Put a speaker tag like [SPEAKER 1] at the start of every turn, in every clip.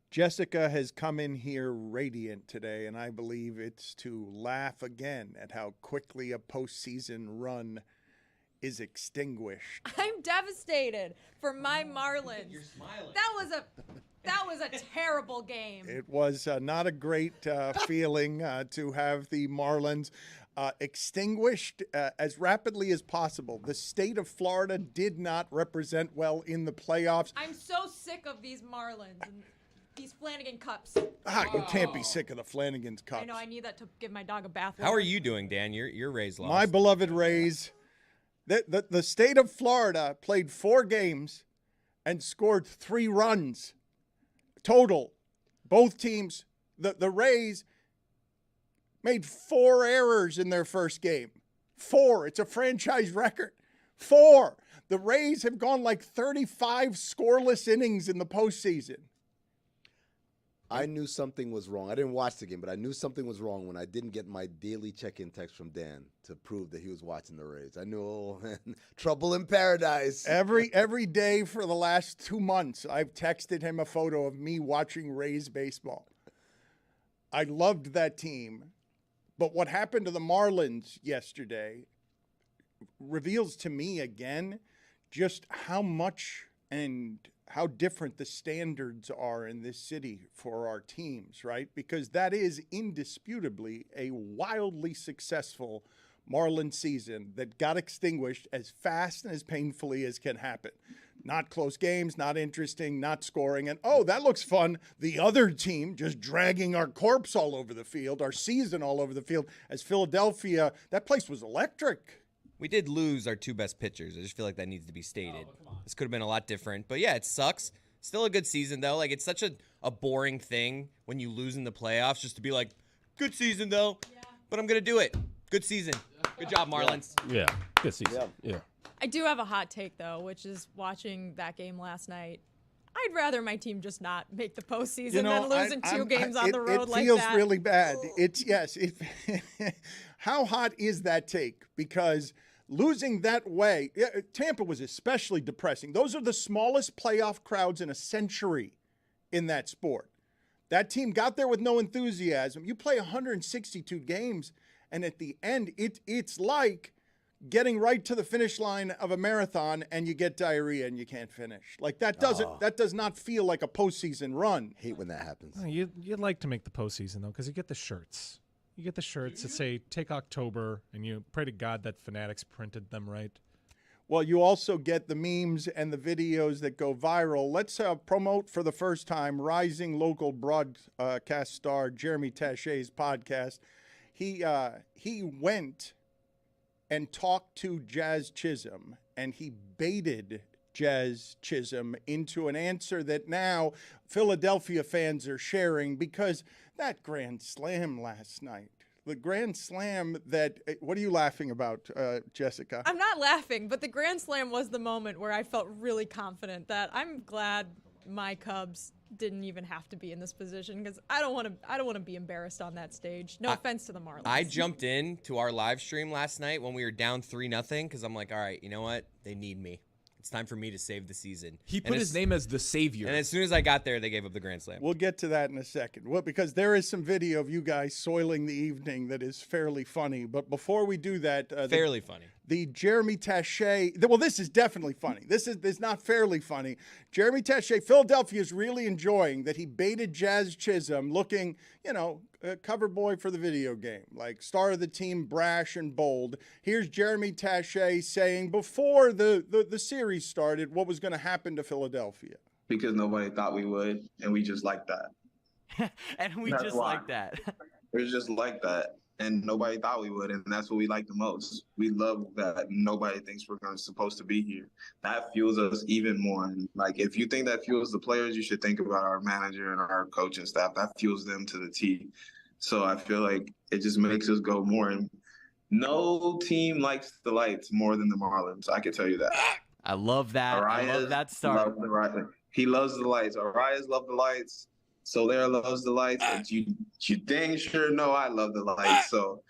[SPEAKER 1] Jessica has come in here radiant today, and I believe it's to laugh again at how quickly a postseason run is extinguished.
[SPEAKER 2] I'm devastated for my Marlins.
[SPEAKER 3] You're smiling.
[SPEAKER 2] That was a terrible game.
[SPEAKER 1] It was not a great feeling to have the Marlins extinguished as rapidly as possible. The state of Florida did not represent well in the playoffs.
[SPEAKER 2] I'm so sick of these Marlins and these Flanagan Cups.
[SPEAKER 1] You can't be sick of the Flanagan's Cups.
[SPEAKER 2] I know, I need that to give my dog a bath.
[SPEAKER 3] How are you doing, Dan? Your Rays lost.
[SPEAKER 1] My beloved Rays. The state of Florida played 4 games and scored 3 runs total. Both teams, the Rays made 4 errors in their first game. 4. It's a franchise record. 4. The Rays have gone like 35 scoreless innings in the postseason.
[SPEAKER 4] I knew something was wrong. I didn't watch the game, but I knew something was wrong when I didn't get my daily check-in text from Dan to prove that he was watching the Rays. I knew, oh, man, trouble in paradise.
[SPEAKER 1] Every day for the last 2 months, I've texted him a photo of me watching Rays baseball. I loved that team. But what happened to the Marlins yesterday reveals to me again just how much and how different the standards are in this city for our teams, right? Because that is indisputably a wildly successful Marlins season that got extinguished as fast and as painfully as can happen. Not close games, not interesting, not scoring. And, oh, that looks fun. The other team just dragging our corpse all over the field, our season all over the field. As Philadelphia, that place was electric.
[SPEAKER 3] We did lose our 2 best pitchers. I just feel like that needs to be stated. This could have been a lot different. But, yeah, it sucks. Still a good season, though. Like, it's such a boring thing when you lose in the playoffs just to be like, good season, though. Yeah. But I'm going to do it. Good season. Good job, Marlins.
[SPEAKER 5] Yeah, good season. Yeah.
[SPEAKER 2] I do have a hot take, though, which is watching that game last night. I'd rather my team just not make the postseason than losing 2 games on the road like that.
[SPEAKER 1] It feels really bad. How hot is that take? Because losing that way, Tampa was especially depressing. Those are the smallest playoff crowds in a century in that sport. That team got there with no enthusiasm. You play 162 games, and at the end, it's like getting right to the finish line of a marathon and you get diarrhea and you can't finish. Like that does not feel like a postseason run.
[SPEAKER 4] Hate when that happens.
[SPEAKER 5] You'd like to make the postseason, though, because you get the shirts. You get the shirts that say, take October, and you pray to God that Fanatics printed them right.
[SPEAKER 1] Well, you also get the memes and the videos that go viral. Let's promote for the first time rising local broadcast star Jeremy Tachey's podcast. He went and talked to Jazz Chisholm, and he baited Jazz Chisholm into an answer that now Philadelphia fans are sharing because that grand slam last night, the grand slam that, what are you laughing about, Jessica?
[SPEAKER 2] I'm not laughing, but the grand slam was the moment where I felt really confident that I'm glad my Cubs didn't even have to be in this position because I don't want to be embarrassed on that stage. No offense to the Marlins.
[SPEAKER 3] I jumped in to our live stream last night when we were down 3-0 because I'm like, all right, you know what? They need me. It's time for me to save the season.
[SPEAKER 6] He put his name as the savior.
[SPEAKER 3] And as soon as I got there, they gave up the grand slam.
[SPEAKER 1] We'll get to that in a second. Well, because there is some video of you guys soiling the evening that is fairly funny. But before we do that,
[SPEAKER 3] fairly funny.
[SPEAKER 1] The Jeremy Tachey, well, this is definitely funny. This is not fairly funny. Jeremy Tachey, Philadelphia is really enjoying that he baited Jazz Chisholm looking, a cover boy for the video game, like star of the team, brash and bold. Here's Jeremy Tachey saying before the series started what was going to happen to Philadelphia.
[SPEAKER 7] Because nobody thought we would, and we just like that.
[SPEAKER 8] That's just why. Like that.
[SPEAKER 7] It's just like that. And nobody thought we would, and that's what we like the most. We love that nobody thinks we're supposed to be here. That fuels us even more. And if you think that fuels the players, you should think about our manager and our coaching staff. That fuels them to the T. So I feel like it just makes us go more. And no team likes the lights more than the Marlins. I can tell you that.
[SPEAKER 8] I love that. I love that start.
[SPEAKER 7] He loves the lights. Arias love the lights. Soler loves the lights, but you dang sure know I love the lights. So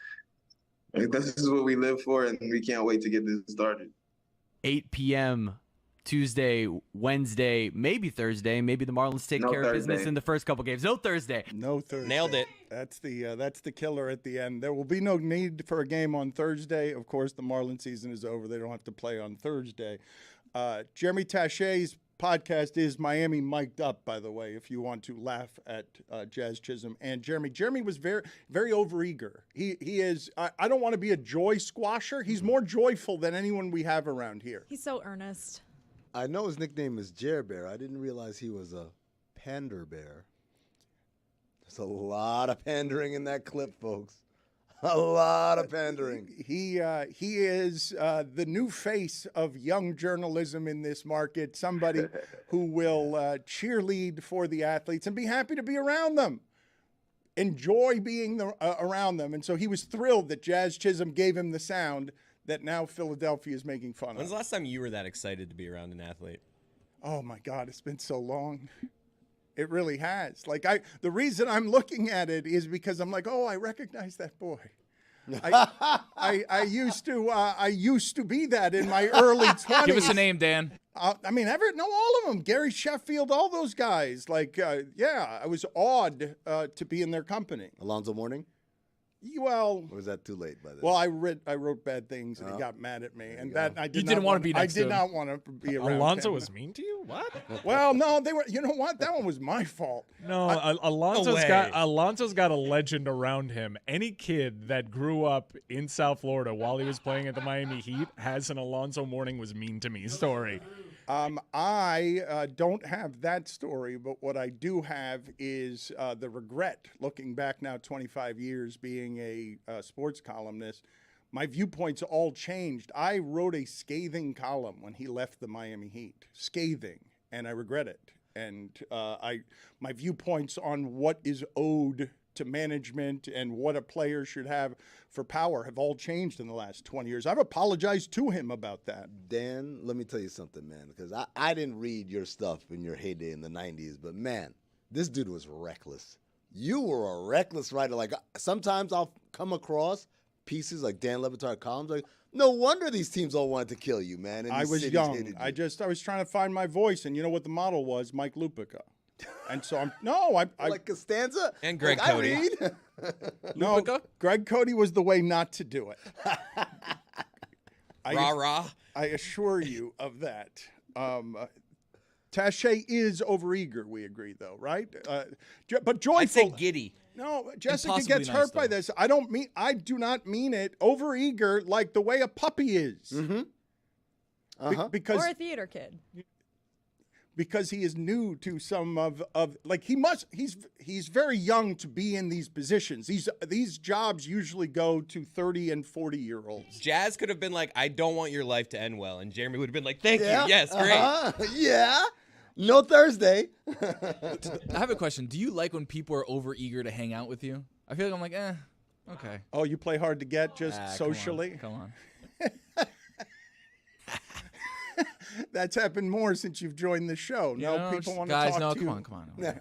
[SPEAKER 7] this is what we live for, and we can't wait to get this started.
[SPEAKER 8] 8 p.m. Tuesday, Wednesday, maybe Thursday. Maybe the Marlins take care of business in the first couple games. No Thursday.
[SPEAKER 1] No Thursday.
[SPEAKER 3] Nailed it.
[SPEAKER 1] That's the killer at the end. There will be no need for a game on Thursday. Of course, the Marlins season is over. They don't have to play on Thursday. Jeremy Tachet's podcast is Miami Mic'd Up, by the way, if you want to laugh at Jazz Chisholm and Jeremy. Jeremy was very, very overeager. He is, I don't want to be a joy squasher. He's more joyful than anyone we have around here.
[SPEAKER 2] He's so earnest.
[SPEAKER 4] I know his nickname is Jer Bear. I didn't realize he was a pander bear. There's a lot of pandering in that clip, folks. A lot of pandering.
[SPEAKER 1] He is the new face of young journalism in this market, somebody who will cheerlead for the athletes and be happy to be around them, enjoy being around them. And so he was thrilled that Jazz Chisholm gave him the sound that now Philadelphia is making fun of.
[SPEAKER 3] When's the last time you were that excited to be around an athlete?
[SPEAKER 1] Oh, my God, it's been so long. It really has. The reason I'm looking at it is because I'm like, oh, I recognize that boy. I used to be that in my early 20s.
[SPEAKER 6] Give us a name, Dan.
[SPEAKER 1] I mean, Everett, know all of them. Gary Sheffield, all those guys. I was awed to be in their company.
[SPEAKER 4] Alonzo Mourning?
[SPEAKER 1] Well,
[SPEAKER 4] or was that too late by then?
[SPEAKER 1] Well, I wrote bad things, and he got mad at me, and that I
[SPEAKER 6] didn't want to be next to him.
[SPEAKER 1] I did not want to be around
[SPEAKER 5] Alonzo
[SPEAKER 1] him.
[SPEAKER 5] was mean to you? What?
[SPEAKER 1] Well, no, they were. You know what? That one was my fault.
[SPEAKER 5] No, Alonzo's got a legend around him. Any kid that grew up in South Florida while he was playing at the Miami Heat has an Alonzo Mourning was mean to me story.
[SPEAKER 1] I don't have that story, but what I do have is the regret, looking back now 25 years being a sports columnist. My viewpoints all changed. I wrote a scathing column when he left the Miami Heat. Scathing, and I regret it. And my viewpoints on what is owed to management and what a player should have for power have all changed in the last 20 years. I've apologized to him about that.
[SPEAKER 4] Dan, let me tell you something, man, because I didn't read your stuff in your heyday in the 90s, but, man, this dude was reckless. You were a reckless writer. Like, sometimes I'll come across pieces like Dan Le Batard columns, like, no wonder these teams all wanted to kill you, man. And
[SPEAKER 1] I was young. I was trying to find my voice, and you know what the model was? Mike Lupica. And so I
[SPEAKER 4] like Costanza
[SPEAKER 3] and Greg Cody.
[SPEAKER 1] No, Greg Cody was the way not to do it.
[SPEAKER 3] Rah.
[SPEAKER 1] I assure you of that. Taché is overeager. We agree, though, right? But joyful.
[SPEAKER 3] I'd say giddy.
[SPEAKER 1] No, Jessica
[SPEAKER 6] Impossibly
[SPEAKER 1] gets
[SPEAKER 6] nice,
[SPEAKER 1] hurt by
[SPEAKER 6] though.
[SPEAKER 1] this. I do not mean it. Overeager, like the way a puppy is.
[SPEAKER 4] Mm-hmm. Uh-huh.
[SPEAKER 1] Because
[SPEAKER 2] Or a theater kid.
[SPEAKER 1] because he is new to some of like he's very young to be in these positions. These jobs usually go to 30 and 40-year-olds.
[SPEAKER 3] Jazz could have been like, I don't want your life to end well. And Jeremy would have been like, thank you. Yes, great.
[SPEAKER 4] Yeah. No Thursday.
[SPEAKER 6] I have a question. Do you like when people are overeager to hang out with you? I feel like I'm like, okay.
[SPEAKER 1] Oh, you play hard to get just socially?
[SPEAKER 6] Come on.
[SPEAKER 1] That's happened more since you've joined the show. People want to talk to you.
[SPEAKER 6] Come on.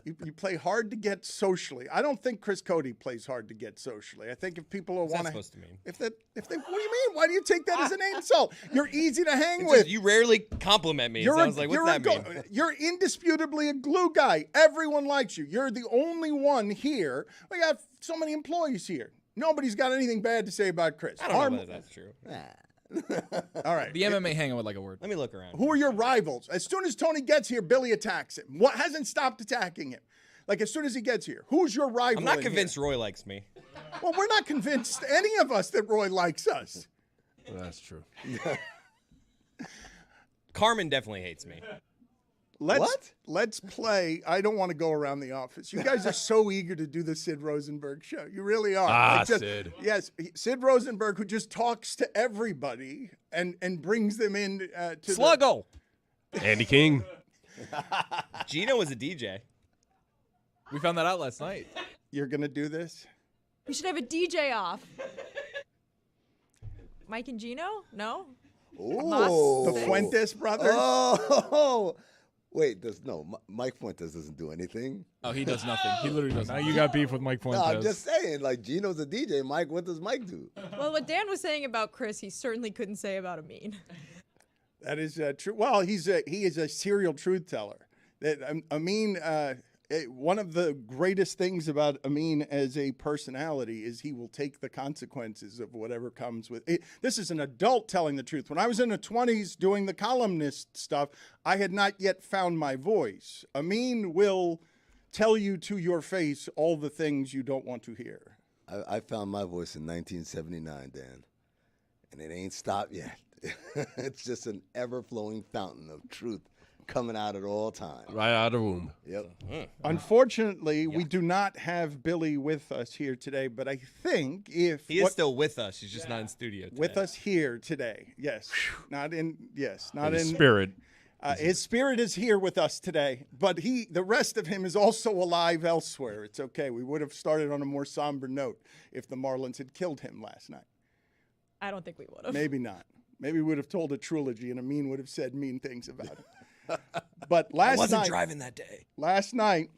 [SPEAKER 1] You play hard to get socially. I don't think Chris Cody plays hard to get socially. I think if people want
[SPEAKER 3] What's that supposed to mean?
[SPEAKER 1] What do you mean? Why do you take that as an insult? You're easy to hang
[SPEAKER 3] It's
[SPEAKER 1] with.
[SPEAKER 3] just, you rarely compliment me. So I was like, what's that mean?
[SPEAKER 1] You're indisputably a glue guy. Everyone likes you. You're the only one here. We got so many employees here. Nobody's got anything bad to say about Chris.
[SPEAKER 3] I don't know whether that's true.
[SPEAKER 1] All right.
[SPEAKER 6] The MMA hangout would like a word.
[SPEAKER 3] Let me look around.
[SPEAKER 1] Who are your rivals? As soon as Tony gets here, Billy attacks him. What hasn't stopped attacking him? Like as soon as he gets here, who's your rival?
[SPEAKER 3] I'm not convinced Roy likes me.
[SPEAKER 1] Well, we're not convinced any of us that Roy likes us.
[SPEAKER 5] Well, that's true.
[SPEAKER 3] Carmen definitely hates me.
[SPEAKER 1] Let's play. I don't want to go around the office. You guys are so eager to do the Sid Rosenberg show. You really are.
[SPEAKER 5] Sid.
[SPEAKER 1] Yes, Sid Rosenberg, who just talks to everybody and brings them in to
[SPEAKER 5] Sluggo. Andy King.
[SPEAKER 3] Gino was a DJ.
[SPEAKER 6] We found that out last night.
[SPEAKER 1] You're going to do this?
[SPEAKER 2] We should have a DJ off. Mike and Gino? No?
[SPEAKER 4] Oh.
[SPEAKER 1] The Fuentes brothers?
[SPEAKER 4] Oh. Wait, Mike Fuentes doesn't do anything.
[SPEAKER 6] Oh, he does nothing. He literally does
[SPEAKER 5] Now
[SPEAKER 6] nothing.
[SPEAKER 5] you got beef with Mike Fuentes.
[SPEAKER 4] No, I'm just saying, like, Gino's a DJ. Mike, what does Mike do?
[SPEAKER 2] Well, what Dan was saying about Chris, he certainly couldn't say about Amin.
[SPEAKER 1] That is true. Well, he is a serial truth teller. That Amin, one of the greatest things about Amin as a personality is he will take the consequences of whatever comes with it. This is an adult telling the truth. When I was in the 20s doing the columnist stuff, I had not yet found my voice. Amin will tell you to your face all the things you don't want to hear.
[SPEAKER 4] I found my voice in 1979, Dan, and it ain't stopped yet. It's just an ever-flowing fountain of truth coming out at all times.
[SPEAKER 9] Right out of the womb.
[SPEAKER 4] Yep.
[SPEAKER 1] Unfortunately, we do not have Billy with us here today, but I think if
[SPEAKER 3] he is still with us, he's just not in studio today.
[SPEAKER 1] With us here today. Yes. Not in
[SPEAKER 5] spirit.
[SPEAKER 1] His spirit is here with us today, but the rest of him is also alive elsewhere. It's okay. We would have started on a more somber note if the Marlins had killed him last night.
[SPEAKER 2] I don't think we would have.
[SPEAKER 1] Maybe not. Maybe we would have told a trilogy and Amin would have said mean things about it. But last night,
[SPEAKER 3] I wasn't driving that day.
[SPEAKER 1] Last night,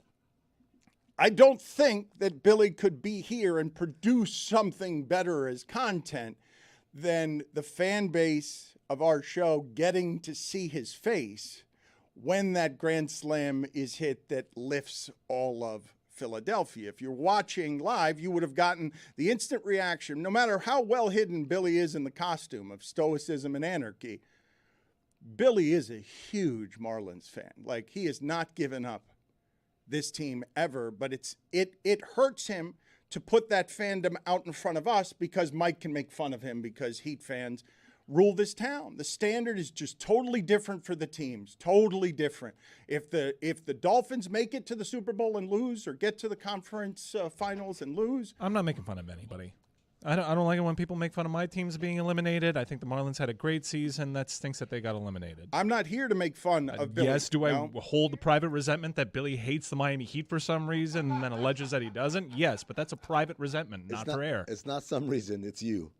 [SPEAKER 1] I don't think that Billy could be here and produce something better as content than the fan base of our show getting to see his face when that grand slam is hit that lifts all of Philadelphia. If you're watching live, you would have gotten the instant reaction, no matter how well hidden Billy is in the costume of stoicism and anarchy. Billy is a huge Marlins fan. Like, he has not given up this team ever, but it hurts him to put that fandom out in front of us because Mike can make fun of him because Heat fans rule this town. The standard is just totally different for the teams, totally different. If the Dolphins make it to the Super Bowl and lose, or get to the conference finals and lose,
[SPEAKER 5] I'm not making fun of anybody. I don't like it when people make fun of my teams being eliminated. I think the Marlins had a great season. That stinks that they got eliminated.
[SPEAKER 1] I'm not here to make fun of Billy.
[SPEAKER 5] Yes, do I hold the private resentment that Billy hates the Miami Heat for some reason and then alleges that he doesn't? Yes, but that's a private resentment, not for air.
[SPEAKER 4] It's not some reason. It's you.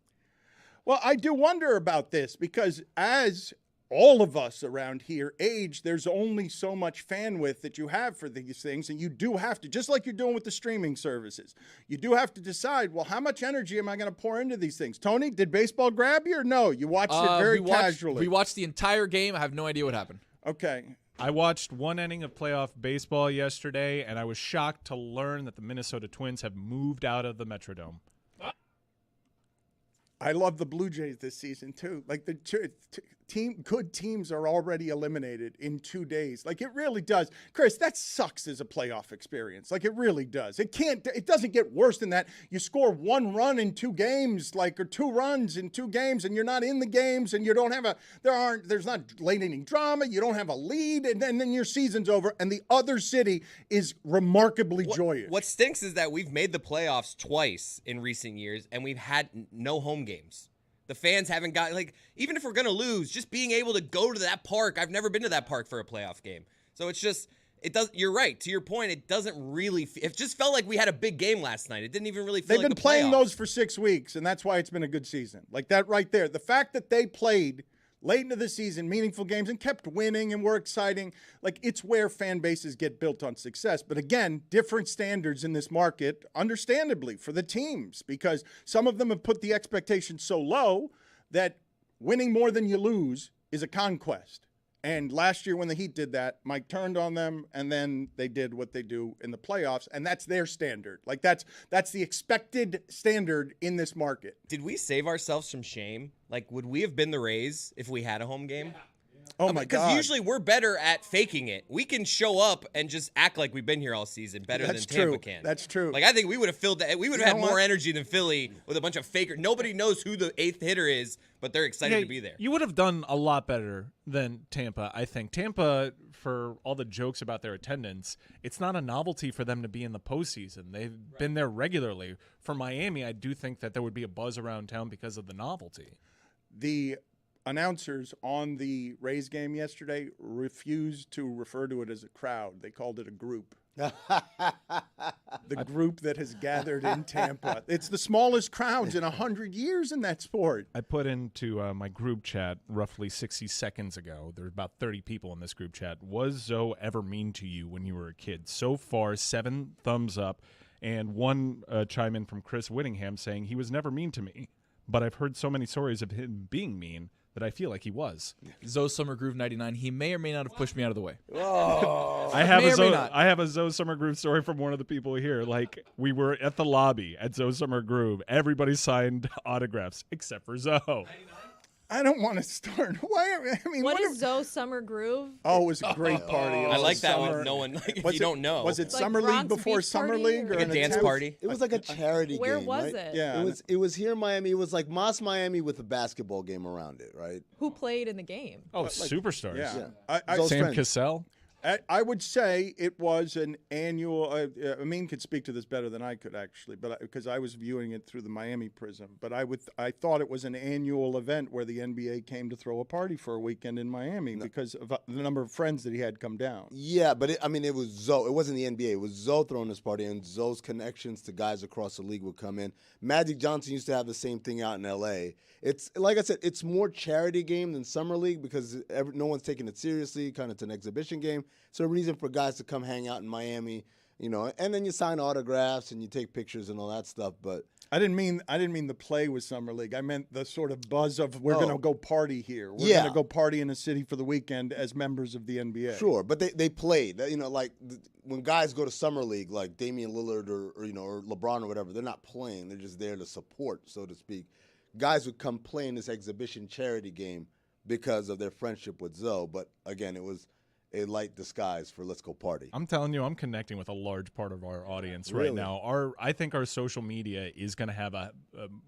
[SPEAKER 1] Well, I do wonder about this because as all of us around here age, there's only so much bandwidth that you have for these things. And you do have to, just like you're doing with the streaming services, you do have to decide, well, how much energy am I going to pour into these things? Tony, did baseball grab you or no? You watched it very casually.
[SPEAKER 6] We watched the entire game. I have no idea what happened.
[SPEAKER 1] Okay.
[SPEAKER 5] I watched one inning of playoff baseball yesterday, and I was shocked to learn that the Minnesota Twins have moved out of the Metrodome.
[SPEAKER 1] I love the Blue Jays this season, too. Like, the good teams are already eliminated in 2 days. Like, it really does. Chris, that sucks as a playoff experience. Like, it really does. It doesn't get worse than that. You score 1 run in 2 games, or 2 runs in 2 games, and you're not in the games, and you don't have there's not late inning drama. You don't have a lead, and then your season's over, and the other city is remarkably joyous.
[SPEAKER 3] What stinks is that we've made the playoffs twice in recent years, and we've had no home games. The fans haven't got, even if we're going to lose, just being able to go to that park. I've never been to that park for a playoff game. So it's just, you're right. To your point, it doesn't really, it just felt like we had a big game last night. It didn't even really feel like
[SPEAKER 1] They've been playing those for 6 weeks, and that's why it's been a good season. Like that right there. The fact that they played late into the season, meaningful games, and kept winning and were exciting, it's where fan bases get built on success. But again, different standards in this market, understandably, for the teams, because some of them have put the expectations so low that winning more than you lose is a conquest. And last year when the Heat did that, Mike turned on them, and then they did what they do in the playoffs, and that's their standard. That's the expected standard in this market.
[SPEAKER 3] Did we save ourselves from shame? Would we have been the Rays if we had a home game?
[SPEAKER 1] Yeah. Oh, my God.
[SPEAKER 3] Because usually we're better at faking it. We can show up and just act like we've been here all season better than Tampa can.
[SPEAKER 1] That's true.
[SPEAKER 3] I think we would have filled that. We would have had more energy than Philly with a bunch of fakers. Nobody knows who the 8th hitter is, but they're excited to be there.
[SPEAKER 5] You would have done a lot better than Tampa, I think. Tampa, for all the jokes about their attendance, it's not a novelty for them to be in the postseason. They've been there regularly. For Miami, I do think that there would be a buzz around town because of the novelty.
[SPEAKER 1] The announcers on the Rays game yesterday refused to refer to it as a crowd. They called it a group. The group that has gathered in Tampa. It's the smallest crowds in 100 years in that sport.
[SPEAKER 5] I put into my group chat roughly 60 seconds ago. There were about 30 people in this group chat. Was Zoe ever mean to you when you were a kid? So far, 7 thumbs up, and one chime in from Chris Whittingham saying he was never mean to me. But I've heard so many stories of him being mean that I feel like he was.
[SPEAKER 6] Zoe Summer Groove 99. He may or may not have pushed me out of the way.
[SPEAKER 4] Oh,
[SPEAKER 5] I have
[SPEAKER 6] May
[SPEAKER 5] a
[SPEAKER 6] or may
[SPEAKER 5] Zoe,
[SPEAKER 6] not.
[SPEAKER 5] I have a Zoe Summer Groove story from one of the people here. Like, we were at the lobby at Zoe Summer Groove. Everybody signed autographs except for Zoe.
[SPEAKER 1] I don't want to start. Why? I mean,
[SPEAKER 2] What is Zoe Summer Groove?
[SPEAKER 1] Oh, it was a great party. It
[SPEAKER 3] I
[SPEAKER 1] was
[SPEAKER 3] like
[SPEAKER 1] a
[SPEAKER 3] that
[SPEAKER 1] summer-
[SPEAKER 3] one. No one, like, if
[SPEAKER 1] Was
[SPEAKER 3] you
[SPEAKER 1] it-
[SPEAKER 3] don't know.
[SPEAKER 1] Was it
[SPEAKER 2] Like
[SPEAKER 1] Summer League
[SPEAKER 2] Bronx
[SPEAKER 1] before
[SPEAKER 2] Beach
[SPEAKER 1] Summer
[SPEAKER 2] Party,
[SPEAKER 1] League?
[SPEAKER 2] or-
[SPEAKER 1] Or
[SPEAKER 3] Like a
[SPEAKER 1] an
[SPEAKER 3] dance
[SPEAKER 1] attempt-
[SPEAKER 3] party?
[SPEAKER 4] it was like a charity
[SPEAKER 2] Where
[SPEAKER 4] game,
[SPEAKER 2] was
[SPEAKER 4] right?
[SPEAKER 2] it?
[SPEAKER 1] Yeah.
[SPEAKER 4] It was here in Miami. It was like Moss Miami with a basketball game around it, right?
[SPEAKER 2] Who played in the game?
[SPEAKER 5] Oh, superstars.
[SPEAKER 1] Yeah.
[SPEAKER 4] Yeah. Zoe's
[SPEAKER 5] Sam
[SPEAKER 4] friend.
[SPEAKER 5] Cassell.
[SPEAKER 1] I would say it was an annual. Amin could speak to this better than I could actually, but because I was viewing it through the Miami prism. But I thought it was an annual event where the NBA came to throw a party for a weekend in Miami because of the number of friends that he had come down.
[SPEAKER 4] Yeah, but it was Zoe. It wasn't the NBA. It was Zoe throwing this party, and Zoe's connections to guys across the league would come in. Magic Johnson used to have the same thing out in LA. It's like I said, it's more charity game than summer league because no one's taking it seriously. Kind of, it's an exhibition game. It's a reason for guys to come hang out in Miami, and then you sign autographs and you take pictures and all that stuff. But
[SPEAKER 1] I didn't mean the play with Summer League. I meant the sort of buzz of we're going to go party here. We're
[SPEAKER 4] Yeah.
[SPEAKER 1] going to go party in a city for the weekend as members of the NBA.
[SPEAKER 4] sure, but they played. When guys go to summer league, like Damian Lillard or LeBron or whatever, they're not playing. They're just there to support, so to speak. Guys would come play in this exhibition charity game because of their friendship with Zoe. But again, it was a light disguise for let's go party.
[SPEAKER 5] I'm telling you, I'm connecting with a large part of our audience right
[SPEAKER 4] Really?
[SPEAKER 5] now. I think our social media is going to have a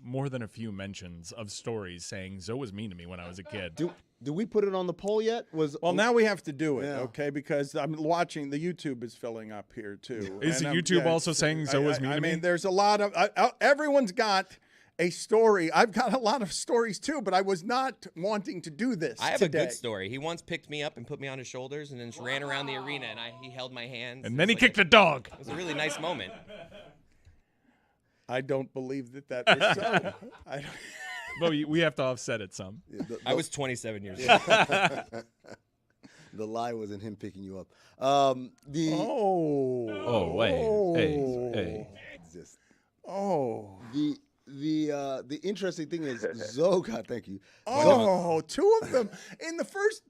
[SPEAKER 5] more than a few mentions of stories saying Zoe was mean to me when I was a kid.
[SPEAKER 4] Do we put it on the poll yet?
[SPEAKER 1] Well, now we have to do it,
[SPEAKER 4] Yeah.
[SPEAKER 1] okay? Because I'm watching. The YouTube is filling up here too.
[SPEAKER 5] Is
[SPEAKER 1] And
[SPEAKER 5] the YouTube also
[SPEAKER 1] it's-
[SPEAKER 5] saying Zoe was mean
[SPEAKER 1] I
[SPEAKER 5] to me?
[SPEAKER 1] mean, there's a lot of. Everyone's got a story. I've got a lot of stories too, but I was not wanting to do this.
[SPEAKER 3] I have
[SPEAKER 1] today.
[SPEAKER 3] a good story. He once picked me up and put me on his shoulders and then just ran around the arena, and he held my hands.
[SPEAKER 5] And
[SPEAKER 3] It
[SPEAKER 5] then he
[SPEAKER 3] was
[SPEAKER 5] kicked the dog.
[SPEAKER 3] It was a really nice moment.
[SPEAKER 1] I don't believe that was so. I don't,
[SPEAKER 5] But we have to offset it some.
[SPEAKER 3] I was 27 years old.
[SPEAKER 4] The lie wasn't him picking you up.
[SPEAKER 5] Oh, hey.
[SPEAKER 4] Just
[SPEAKER 1] Oh.
[SPEAKER 4] the interesting thing is Zoe got thank you.
[SPEAKER 1] Oh, two of them in the first.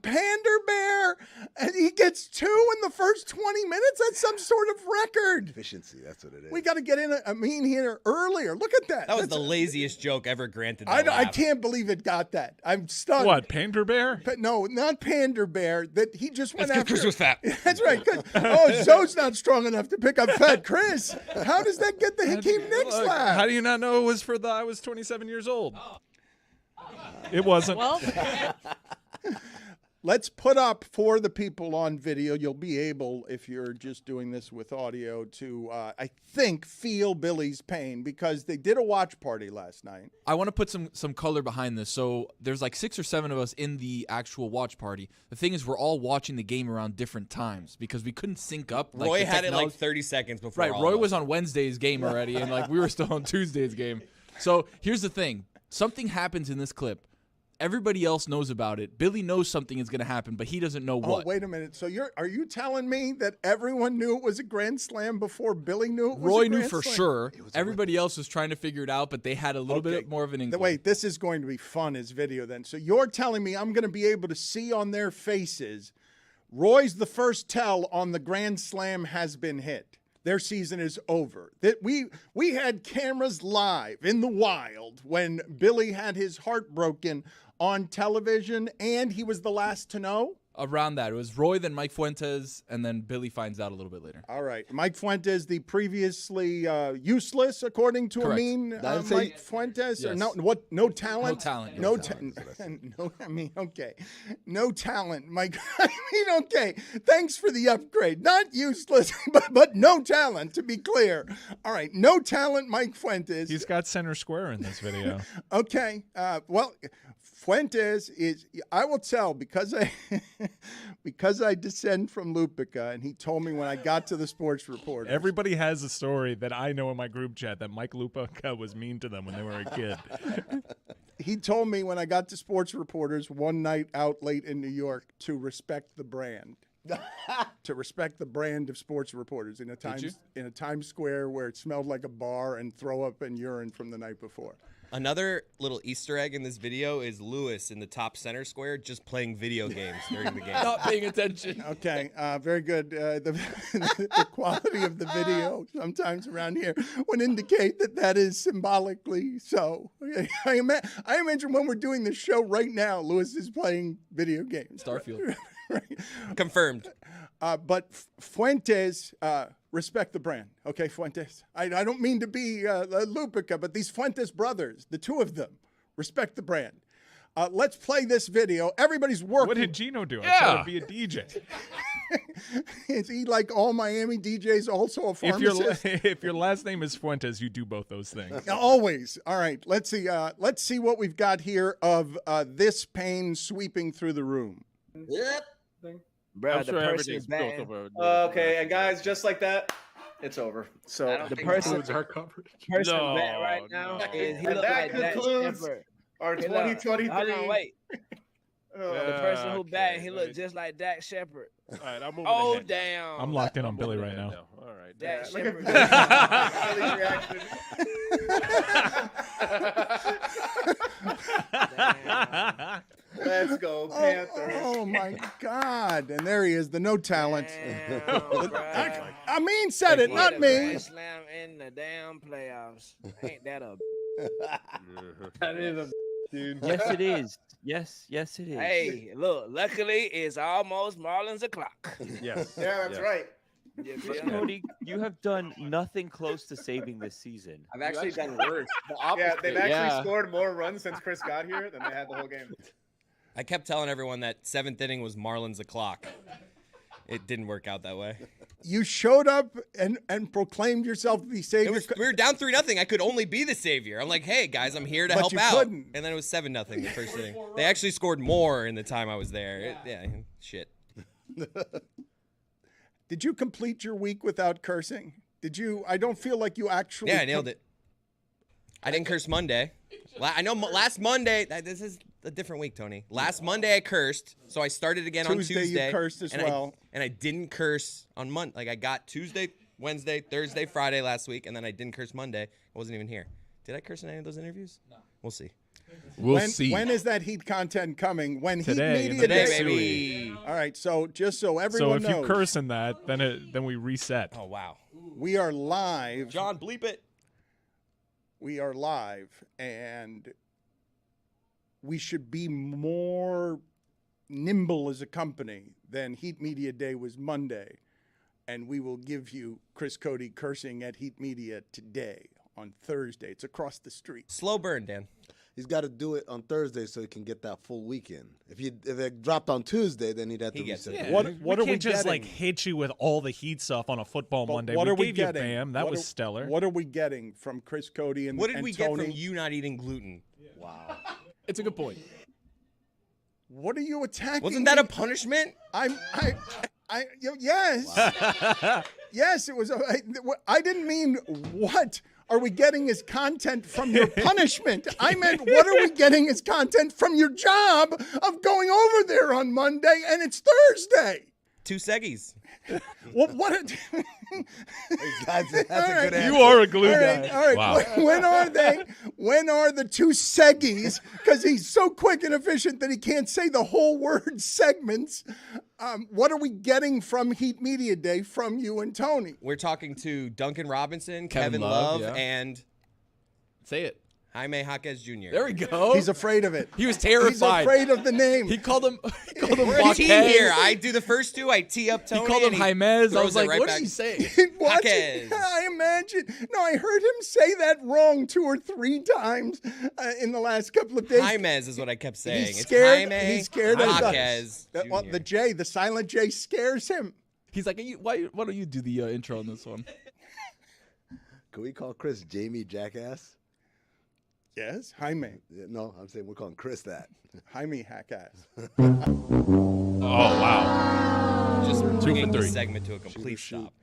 [SPEAKER 1] Pander Bear, and he gets 2 in the first 20 minutes. That's some sort of record.
[SPEAKER 4] Efficiency, that's what it is.
[SPEAKER 1] We got to get in Amin here earlier. Look at that.
[SPEAKER 3] That was
[SPEAKER 1] That's-
[SPEAKER 3] the laziest joke ever granted.
[SPEAKER 1] I can't believe it got that. I'm stunned.
[SPEAKER 5] What, Pander Bear?
[SPEAKER 1] No, not Pander Bear. That he just went
[SPEAKER 3] That's 'cause
[SPEAKER 1] after.
[SPEAKER 3] Chris was fat.
[SPEAKER 1] That's right. Zoe's not strong enough to pick up fat Chris. How does that get the Hakeem Nicks
[SPEAKER 5] Look,
[SPEAKER 1] laugh?
[SPEAKER 5] how do you not know it was for the I was 27 years old? It wasn't.
[SPEAKER 2] Well,
[SPEAKER 1] Let's put up for the people on video. You'll be able, if you're just doing this with audio, to, I think, feel Billy's pain because they did a watch party last night.
[SPEAKER 6] I want to put some color behind this. So there's like 6 or 7 of us in the actual watch party. The thing is, we're all watching the game around different times because we couldn't sync up. Like,
[SPEAKER 3] Roy
[SPEAKER 6] the
[SPEAKER 3] had it like
[SPEAKER 6] technology-
[SPEAKER 3] 30 seconds before.
[SPEAKER 6] Right,
[SPEAKER 3] all
[SPEAKER 6] Roy
[SPEAKER 3] of us.
[SPEAKER 6] was on Wednesday's game already, and like we were still on Tuesday's game. So here's the thing: something happens in this clip. Everybody else knows about it. Billy knows something is going to happen, but he doesn't know what.
[SPEAKER 1] Oh, wait a minute. So are you telling me that everyone knew it was a Grand Slam before Billy knew it was
[SPEAKER 6] Roy
[SPEAKER 1] a
[SPEAKER 6] knew
[SPEAKER 1] Grand
[SPEAKER 6] for
[SPEAKER 1] Slam?
[SPEAKER 6] sure. Everybody else was trying to figure it out, but they had a little
[SPEAKER 1] Okay.
[SPEAKER 6] bit more of an inkling.
[SPEAKER 1] Wait, this is going to be fun as video then. So you're telling me I'm going to be able to see on their faces Roy's the first tell on the Grand Slam has been hit. Their season is over. That we had cameras live in the wild when Billy had his heart broken on television, and he was the last to know.
[SPEAKER 6] Around that, it was Roy, then Mike Fuentes, and then Billy finds out a little bit later.
[SPEAKER 1] All right, Mike Fuentes, the previously useless, according to
[SPEAKER 6] Correct.
[SPEAKER 1] Amin.
[SPEAKER 4] I'd say-
[SPEAKER 1] Mike Fuentes, or
[SPEAKER 6] Yes.
[SPEAKER 1] no talent.
[SPEAKER 6] No talent,
[SPEAKER 1] No
[SPEAKER 6] yes.
[SPEAKER 1] talent. No, I mean, okay, no talent, Mike. I mean, okay. Thanks for the upgrade. Not useless, but no talent. To be clear. All right, no talent, Mike Fuentes.
[SPEAKER 5] He's got center square in this video.
[SPEAKER 1] Okay. Well, Fuentes is, I will tell because I descend from Lupica, and he told me when I got to the Sports Report.
[SPEAKER 5] Everybody has a story that I know in my group chat that Mike Lupica was mean to them when they were a kid.
[SPEAKER 1] He told me when I got to Sports Reporters one night out late in New York to respect the brand. To respect the brand of Sports Reporters in a Times Square where it smelled like a bar and throw up and urine from the night before.
[SPEAKER 3] Another little Easter egg in this video is Lewis in the top center square just playing video games during the game.
[SPEAKER 6] Not paying attention.
[SPEAKER 1] Okay, very good. The quality of the video sometimes around here would indicate that is symbolically so. I imagine when we're doing this show right now, Lewis is playing video games.
[SPEAKER 6] Starfield.
[SPEAKER 1] Right.
[SPEAKER 3] Confirmed.
[SPEAKER 1] But Fuentes, respect the brand. Okay, Fuentes. I don't mean to be Lupica, but these Fuentes brothers, the two of them, respect the brand. Let's play this video. Everybody's working.
[SPEAKER 5] What did Gino do? I tried to be a DJ.
[SPEAKER 1] Is he like all Miami DJs also a pharmacist?
[SPEAKER 5] If your last name is Fuentes, you do both those things.
[SPEAKER 1] Always. All right. Let's see. Let's see what we've got here of this pain sweeping through the room.
[SPEAKER 9] Yep.
[SPEAKER 10] Bro,
[SPEAKER 9] I'm
[SPEAKER 10] the
[SPEAKER 9] sure
[SPEAKER 10] person
[SPEAKER 9] everything's built
[SPEAKER 10] batting,
[SPEAKER 9] over.
[SPEAKER 11] Okay, and guys, just like that, it's over. So
[SPEAKER 10] the person
[SPEAKER 5] are covered.
[SPEAKER 10] person
[SPEAKER 5] No,
[SPEAKER 10] batting right now is he
[SPEAKER 11] and
[SPEAKER 10] look
[SPEAKER 11] that
[SPEAKER 10] like Dak
[SPEAKER 11] concludes
[SPEAKER 10] Shepard.
[SPEAKER 11] our
[SPEAKER 10] He look-
[SPEAKER 11] 2023.
[SPEAKER 10] Hold on, wait. The person who
[SPEAKER 5] Okay,
[SPEAKER 10] batting, he
[SPEAKER 5] buddy.
[SPEAKER 10] look just like Dak Shepard.
[SPEAKER 5] All right, I'm moving
[SPEAKER 10] Oh
[SPEAKER 5] ahead.
[SPEAKER 10] damn!
[SPEAKER 5] I'm locked in on Billy right now.
[SPEAKER 10] All right,
[SPEAKER 11] Yeah,
[SPEAKER 10] Dak
[SPEAKER 11] look
[SPEAKER 10] Shepard.
[SPEAKER 11] at Billy's reaction. Let's go, Panthers.
[SPEAKER 1] Oh my God. And there he is, the no talent.
[SPEAKER 10] Damn, bruh.
[SPEAKER 1] I mean said it,
[SPEAKER 10] He
[SPEAKER 1] not
[SPEAKER 10] hit a
[SPEAKER 1] me.
[SPEAKER 10] grand slam in the damn playoffs. Ain't that a?
[SPEAKER 11] That is a dude.
[SPEAKER 9] Yes, it is. Yes, it is.
[SPEAKER 10] Hey, look. Luckily, it's almost Marlins o'clock.
[SPEAKER 5] Yes.
[SPEAKER 11] Yeah, that's right.
[SPEAKER 10] You feel me?
[SPEAKER 9] Cody, you have done nothing close to saving this season.
[SPEAKER 12] I've actually done worse. The
[SPEAKER 11] Yeah,
[SPEAKER 12] opposite.
[SPEAKER 11] they've actually scored more runs since Chris got here than they had the whole game.
[SPEAKER 3] I kept telling everyone that seventh inning was Marlins o'clock. It didn't work out that way.
[SPEAKER 1] You showed up and proclaimed yourself to be savior.
[SPEAKER 3] We were down 3-0. I could only be the savior. I'm like, hey guys, I'm here to
[SPEAKER 1] But
[SPEAKER 3] help
[SPEAKER 1] you
[SPEAKER 3] out.
[SPEAKER 1] couldn't.
[SPEAKER 3] And then it was 7-0 the first inning. They actually scored more in the time I was there. Shit.
[SPEAKER 1] Did you complete your week without cursing? Did you? I don't feel like you actually.
[SPEAKER 3] Yeah, I nailed it. I didn't curse Monday. I know last Monday. This is a different week, Tony. Last Monday I cursed, so I started again on Tuesday.
[SPEAKER 1] You cursed as well.
[SPEAKER 3] And I didn't curse on Monday. Like I got Tuesday, Wednesday, Thursday, Friday last week, and then I didn't curse Monday. I wasn't even here. Did I curse in any of those interviews? No. We'll see.
[SPEAKER 6] We'll see.
[SPEAKER 1] When is that Heat content coming? When
[SPEAKER 5] Today,
[SPEAKER 1] Heat
[SPEAKER 5] in
[SPEAKER 1] Media
[SPEAKER 5] the
[SPEAKER 3] Today,
[SPEAKER 1] Day?
[SPEAKER 3] baby.
[SPEAKER 1] All right, so just so
[SPEAKER 5] So
[SPEAKER 1] everyone
[SPEAKER 5] if
[SPEAKER 1] knows,
[SPEAKER 5] you curse in that, then we reset.
[SPEAKER 3] Oh wow.
[SPEAKER 1] we are live.
[SPEAKER 3] John, bleep it.
[SPEAKER 1] We are live, and we should be more nimble as a company than Heat Media Day was Monday, and we will give you Chris Cody cursing at Heat Media today on Thursday. It's across the street.
[SPEAKER 3] Slow burn, Dan.
[SPEAKER 4] He's got to do it on Thursday so he can get that full weekend. If it dropped on Tuesday, then he'd have to
[SPEAKER 3] He gets
[SPEAKER 4] reset.
[SPEAKER 3] it.
[SPEAKER 4] the
[SPEAKER 1] What
[SPEAKER 4] week.
[SPEAKER 1] are
[SPEAKER 5] we
[SPEAKER 1] we
[SPEAKER 5] can't just
[SPEAKER 1] getting?
[SPEAKER 5] like hit you with all the Heat stuff on a football
[SPEAKER 1] But
[SPEAKER 5] Monday.
[SPEAKER 1] what are we
[SPEAKER 5] gave you
[SPEAKER 1] getting?
[SPEAKER 5] Bam. That
[SPEAKER 1] What
[SPEAKER 5] was
[SPEAKER 1] are-
[SPEAKER 5] stellar.
[SPEAKER 1] What are we getting from Chris Cody and
[SPEAKER 3] What did
[SPEAKER 1] and
[SPEAKER 3] we
[SPEAKER 1] Tony?
[SPEAKER 3] get from you not eating gluten?
[SPEAKER 4] Wow.
[SPEAKER 6] It's a good point.
[SPEAKER 1] What are you attacking?
[SPEAKER 3] Wasn't that a
[SPEAKER 1] me?
[SPEAKER 3] punishment?
[SPEAKER 1] Yes. Yes, it was. I didn't mean what are we getting as content from your punishment. I meant what are we getting as content from your job of going over there on Monday and it's Thursday.
[SPEAKER 3] 2 seggies.
[SPEAKER 1] Well, what?
[SPEAKER 4] That's a good answer.
[SPEAKER 5] You are a glue guy.
[SPEAKER 1] All right.
[SPEAKER 5] Wow.
[SPEAKER 1] When are they? When are the 2 seggies? Because he's so quick and efficient that he can't say the whole word segments. What are we getting from Heat Media Day from you and Tony?
[SPEAKER 3] We're talking to Duncan Robinson,
[SPEAKER 6] Kevin
[SPEAKER 3] Kevin
[SPEAKER 6] Love,
[SPEAKER 3] Love,
[SPEAKER 6] yeah.
[SPEAKER 3] and
[SPEAKER 6] Say it.
[SPEAKER 3] Jaime Jaquez Jr.
[SPEAKER 6] There we go.
[SPEAKER 1] He's afraid of it.
[SPEAKER 6] He was
[SPEAKER 1] He's
[SPEAKER 6] terrified.
[SPEAKER 1] afraid of the name.
[SPEAKER 6] He called him.
[SPEAKER 3] We're a team
[SPEAKER 6] Jaquez.
[SPEAKER 3] here. I do the first 2. I tee up Tony.
[SPEAKER 6] He called him
[SPEAKER 3] and
[SPEAKER 6] Jaimez. I
[SPEAKER 3] throws
[SPEAKER 6] was
[SPEAKER 3] it
[SPEAKER 6] like,
[SPEAKER 3] right
[SPEAKER 6] what
[SPEAKER 3] back.
[SPEAKER 6] did he say?
[SPEAKER 1] What?
[SPEAKER 3] Jaquez.
[SPEAKER 1] I imagine. No, I heard him say that wrong 2 or 3 times in the last couple of days.
[SPEAKER 3] Jaimez is what I kept saying.
[SPEAKER 1] He's
[SPEAKER 3] It's
[SPEAKER 1] scared.
[SPEAKER 3] Jaime
[SPEAKER 1] He's scared of
[SPEAKER 3] Jaquez
[SPEAKER 1] well,
[SPEAKER 3] Jr.
[SPEAKER 1] the J, the silent J, scares him.
[SPEAKER 6] He's like, why don't you do the intro on this one?
[SPEAKER 4] Can we call Chris Jamie Jackass?
[SPEAKER 1] Yes, Jaime.
[SPEAKER 4] Yeah, no, I'm saying we're calling Chris that.
[SPEAKER 1] Jaime Hackass.
[SPEAKER 5] Oh wow.
[SPEAKER 3] Just bringing the
[SPEAKER 5] 3.
[SPEAKER 3] segment to a complete stop.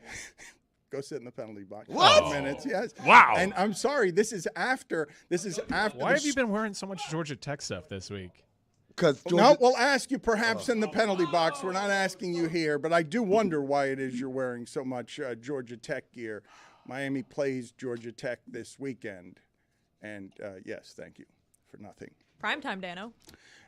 [SPEAKER 1] Go sit in the penalty box.
[SPEAKER 5] What?
[SPEAKER 1] 5 minutes, yes.
[SPEAKER 5] Wow.
[SPEAKER 1] And I'm sorry, this is after.
[SPEAKER 5] Why have you been wearing so much Georgia Tech stuff this week?
[SPEAKER 4] Because
[SPEAKER 1] No, we'll ask you perhaps in the penalty box. We're not asking you here, but I do wonder why it is you're wearing so much Georgia Tech gear. Miami plays Georgia Tech this weekend. And yes, thank you for nothing.
[SPEAKER 2] Primetime, Dano.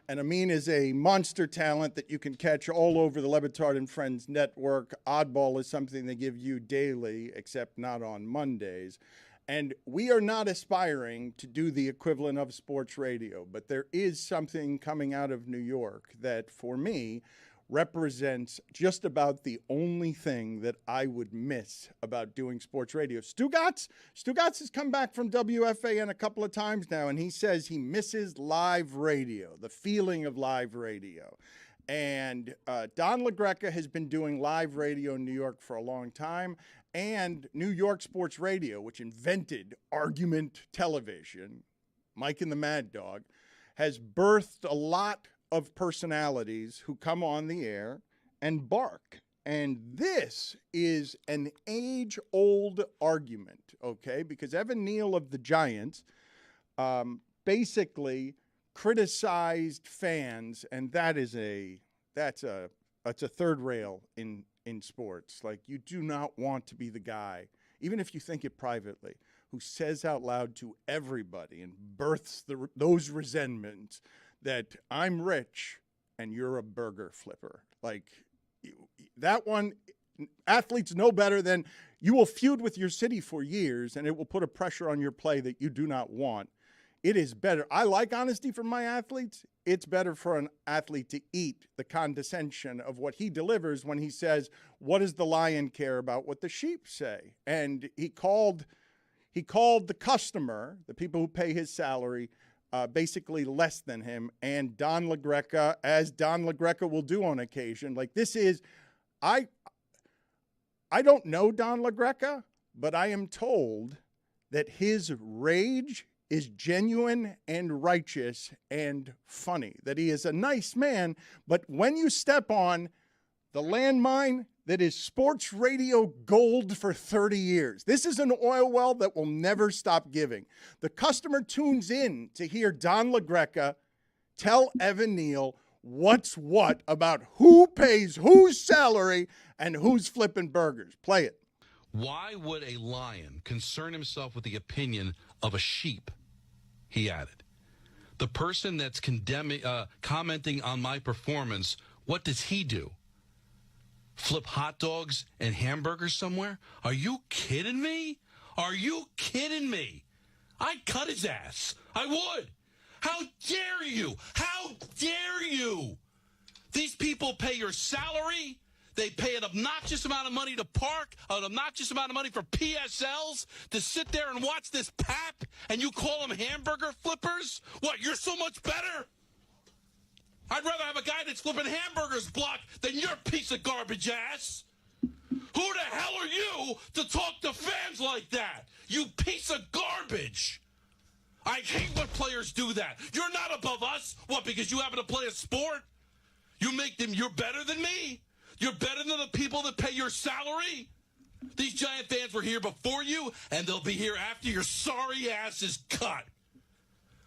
[SPEAKER 1] And Amin is a monster talent that you can catch all over the Le Batard and Friends network. Oddball is something they give you daily, except not on Mondays. And we are not aspiring to do the equivalent of sports radio, but there is something coming out of New York that, for me, represents just about the only thing that I would miss about doing sports radio. Stugotz has come back from WFAN a couple of times now, and he says he misses live radio, the feeling of live radio. And Don LaGreca has been doing live radio in New York for a long time, and New York Sports Radio, which invented argument television, Mike and the Mad Dog, has birthed a lot of personalities who come on the air and bark. And this is an age-old argument, okay? Because Evan Neal of the Giants basically criticized fans, and that's a third rail in sports. Like, you do not want to be the guy, even if you think it privately, who says out loud to everybody and births those resentments that I'm rich and you're a burger flipper. Like, that one, athletes know better than you will feud with your city for years, and it will put a pressure on your play that you do not want. It is better. I like honesty from my athletes. It's better for an athlete to eat the condescension of what he delivers when he says, what does the lion care about what the sheep say? And he called the customer, the people who pay his salary, basically less than him, and Don LaGreca, as Don LaGreca will do on occasion. Like, this is, I don't know Don LaGreca, but I am told that his rage is genuine and righteous and funny, that he is a nice man, but when you step on the landmine that is sports radio gold for 30 years. This is an oil well that will never stop giving. The customer tunes in to hear Don LaGreca tell Evan Neal what's what about who pays whose salary and who's flipping burgers. Play it.
[SPEAKER 12] Why would a lion concern himself with the opinion of a sheep? He added. The person that's commenting on my performance, what does he do? Flip hot dogs and hamburgers somewhere? Are you kidding me? Are you kidding me? I'd cut his ass. I would. How dare you? How dare you? These people pay your salary. They pay an obnoxious amount of money to park, an obnoxious amount of money for PSLs, to sit there and watch this pap, and you call them hamburger flippers? What, you're so much better? I'd rather have a guy that's flipping hamburgers block than your piece of garbage ass. Who the hell are you to talk to fans like that? You piece of garbage. I hate when players do that. You're not above us. What, because you happen to play a sport? You make them, you're better than me. You're better than the people that pay your salary. These Giant fans were here before you, and they'll be here after your sorry ass is cut.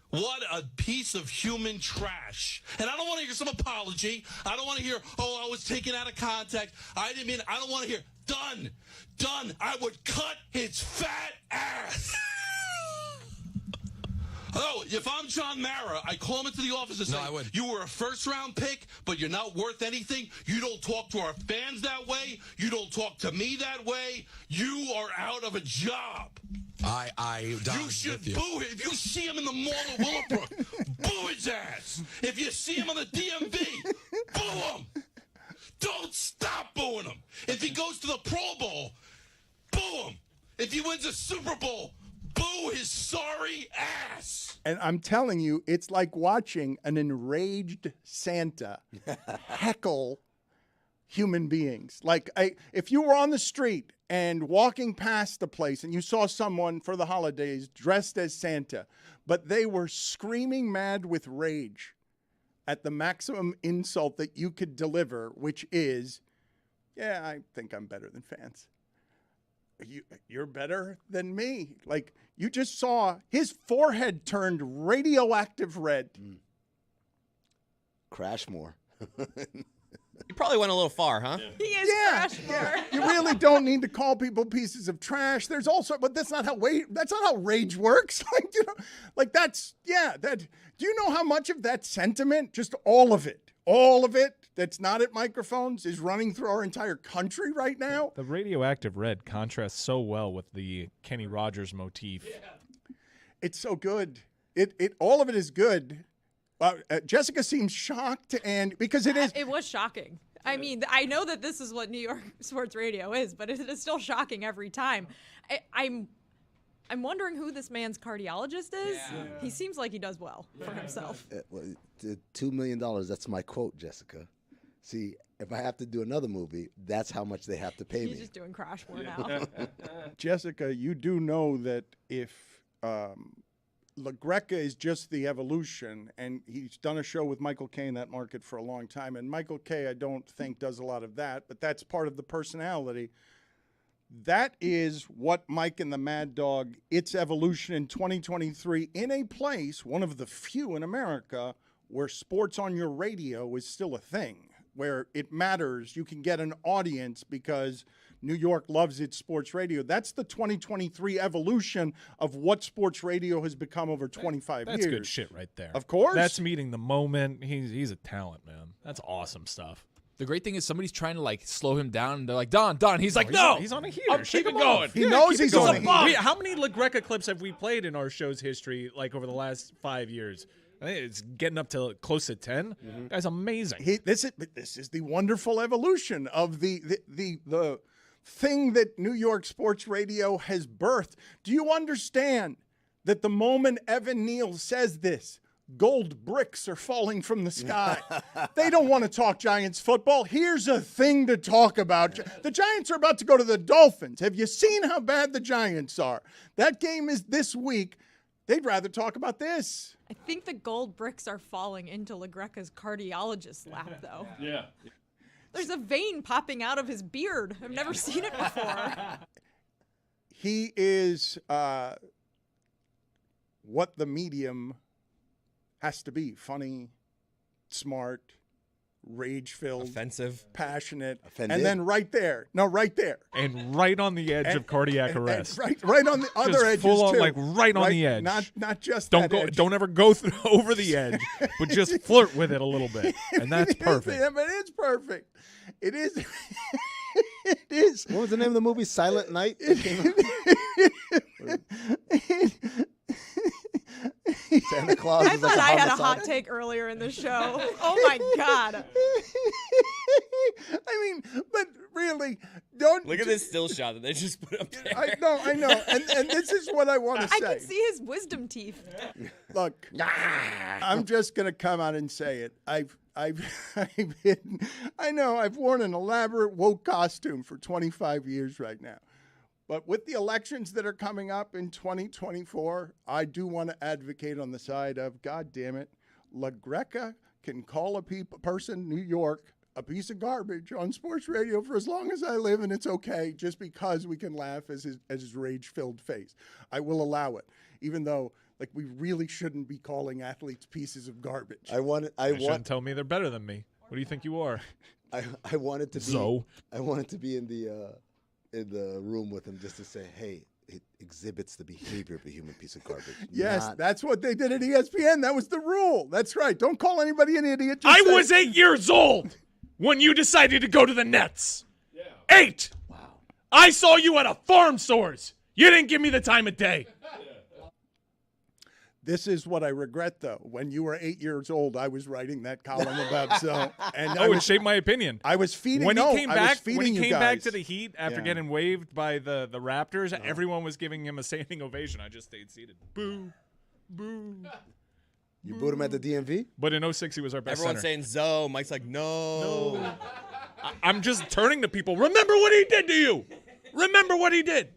[SPEAKER 12] What a piece of human trash. And I don't want to hear some apology. I don't want to hear, oh, I was taken out of context. I didn't mean, I don't want to hear, done. I would cut his fat ass. Oh, if I'm John Mara, I call him into the office and say, you were a first-round pick, but you're not worth anything. You don't talk to our fans that way. You don't talk to me that way. You are out of a job. You should boo him. If you see him in the mall of Willowbrook, boo his ass. If you see him on the DMV, boo him. Don't stop booing him. If he goes to the Pro Bowl, boo him. If he wins a Super Bowl, boo his sorry ass.
[SPEAKER 1] And I'm telling you, it's like watching an enraged Santa heckle human beings. Like, if you were on the street and walking past the place and you saw someone for the holidays dressed as Santa, but they were screaming mad with rage at the maximum insult that you could deliver, which is, yeah, I think I'm better than fans. You're better than me. Like, you just saw his forehead turned radioactive red.
[SPEAKER 4] Crashmore.
[SPEAKER 3] You probably went a little far, huh?
[SPEAKER 2] He is Crashmore.
[SPEAKER 1] You really don't need to call people pieces of trash. There's also, but that's not how rage works. Do you know how much of that sentiment, just all of it that's not at microphones is running through our entire country right now?
[SPEAKER 5] The radioactive red contrasts so well with the Kenny Rogers motif.
[SPEAKER 1] Yeah. It's so good. All of it is good. Jessica seems shocked, and because it is.
[SPEAKER 2] It was shocking. I mean, I know that this is what New York sports radio is, but it is still shocking every time. I'm wondering who this man's cardiologist is. Yeah. He seems like he does well for himself.
[SPEAKER 4] $2 million, that's my quote, Jessica. See, if I have to do another movie, that's how much they have to pay me.
[SPEAKER 2] He's just doing Crashmore now.
[SPEAKER 1] Jessica, you do know that if LaGreca is just the evolution, and he's done a show with Michael Kay in that market for a long time, and Michael Kay I don't think does a lot of that, but that's part of the personality. That is what Mike and the Mad Dog, its evolution in 2023 in a place, one of the few in America, where sports on your radio is still a thing, where it matters. You can get an audience because New York loves its sports radio. That's the 2023 evolution of what sports radio has become over 25 years.
[SPEAKER 5] That's good shit right there.
[SPEAKER 1] Of course.
[SPEAKER 5] That's meeting the moment. He's a talent, man. That's awesome stuff.
[SPEAKER 6] The great thing is somebody's trying to like slow him down. And they're like, Don. He's like, no.
[SPEAKER 5] He's on a heater.
[SPEAKER 6] I'm keeping going.
[SPEAKER 1] He knows he's on a heater.
[SPEAKER 5] How many LaGreca clips have we played in our show's history, like over the last 5 years? I think it's getting up to close to 10. Mm-hmm. That's amazing.
[SPEAKER 1] This is the wonderful evolution of the thing that New York sports radio has birthed. Do you understand that the moment Evan Neal says this, gold bricks are falling from the sky? They don't want to talk Giants football. Here's a thing to talk about. The Giants are about to go to the Dolphins. Have you seen how bad the Giants are? That game is this week. They'd rather talk about this.
[SPEAKER 2] I think the gold bricks are falling into LaGreca's cardiologist's lap, though.
[SPEAKER 6] Yeah.
[SPEAKER 2] There's a vein popping out of his beard. I've never seen it before.
[SPEAKER 1] He is what the medium has to be. Funny, smart, rage-filled,
[SPEAKER 3] offensive,
[SPEAKER 1] passionate,
[SPEAKER 4] offended.
[SPEAKER 1] And then right there,
[SPEAKER 5] and right on the edge of cardiac arrest,
[SPEAKER 1] and right on the other edge,
[SPEAKER 5] full on,
[SPEAKER 1] too.
[SPEAKER 5] like right on the edge.
[SPEAKER 1] Not just
[SPEAKER 5] don't ever go over the edge, but just flirt with it a little bit, and that's perfect.
[SPEAKER 1] It's perfect. It is. It is.
[SPEAKER 4] What was the name of the movie? Silent Night. Santa Claus.
[SPEAKER 2] I thought I had a hot take earlier in the show. Oh my God.
[SPEAKER 1] I mean, but really, don't
[SPEAKER 3] look at this still shot that they just put up there.
[SPEAKER 1] I know, and this is what I want to say.
[SPEAKER 2] I can see his wisdom teeth.
[SPEAKER 1] Look, I'm just gonna come out and say it. I've worn an elaborate woke costume for 25 years right now. But with the elections that are coming up in 2024, I do want to advocate on the side of, God damn it, LaGreca can call a person, New York, a piece of garbage on sports radio for as long as I live, and it's okay, just because we can laugh at his rage-filled face. I will allow it, even though we really shouldn't be calling athletes pieces of garbage.
[SPEAKER 5] Shouldn't tell me they're better than me. What do you think you are?
[SPEAKER 4] I wanted to be. I wanted to be in the room with him just to say, hey, it exhibits the behavior of a human piece of garbage.
[SPEAKER 1] Yes, that's what they did at ESPN. That was the rule. That's right. Don't call anybody an idiot.
[SPEAKER 5] I was 8 years old when you decided to go to the Nets. Yeah. 8.
[SPEAKER 4] Wow.
[SPEAKER 5] I saw you at a farm stores. You didn't give me the time of day.
[SPEAKER 1] This is what I regret, though. When you were 8 years old, I was writing that column about so, and
[SPEAKER 5] it shaped my opinion.
[SPEAKER 1] I was feeding.
[SPEAKER 5] When he came back
[SPEAKER 1] back
[SPEAKER 5] to the Heat after getting waived by the Raptors, everyone was giving him a standing ovation. I just stayed seated. Boo, boo.
[SPEAKER 4] You booed him at the DMV?
[SPEAKER 5] But in 06, he was our best
[SPEAKER 3] Everyone's
[SPEAKER 5] center.
[SPEAKER 3] saying Zoe. Mike's like, no.
[SPEAKER 5] I'm just turning to people. Remember what he did to you. Remember what he did.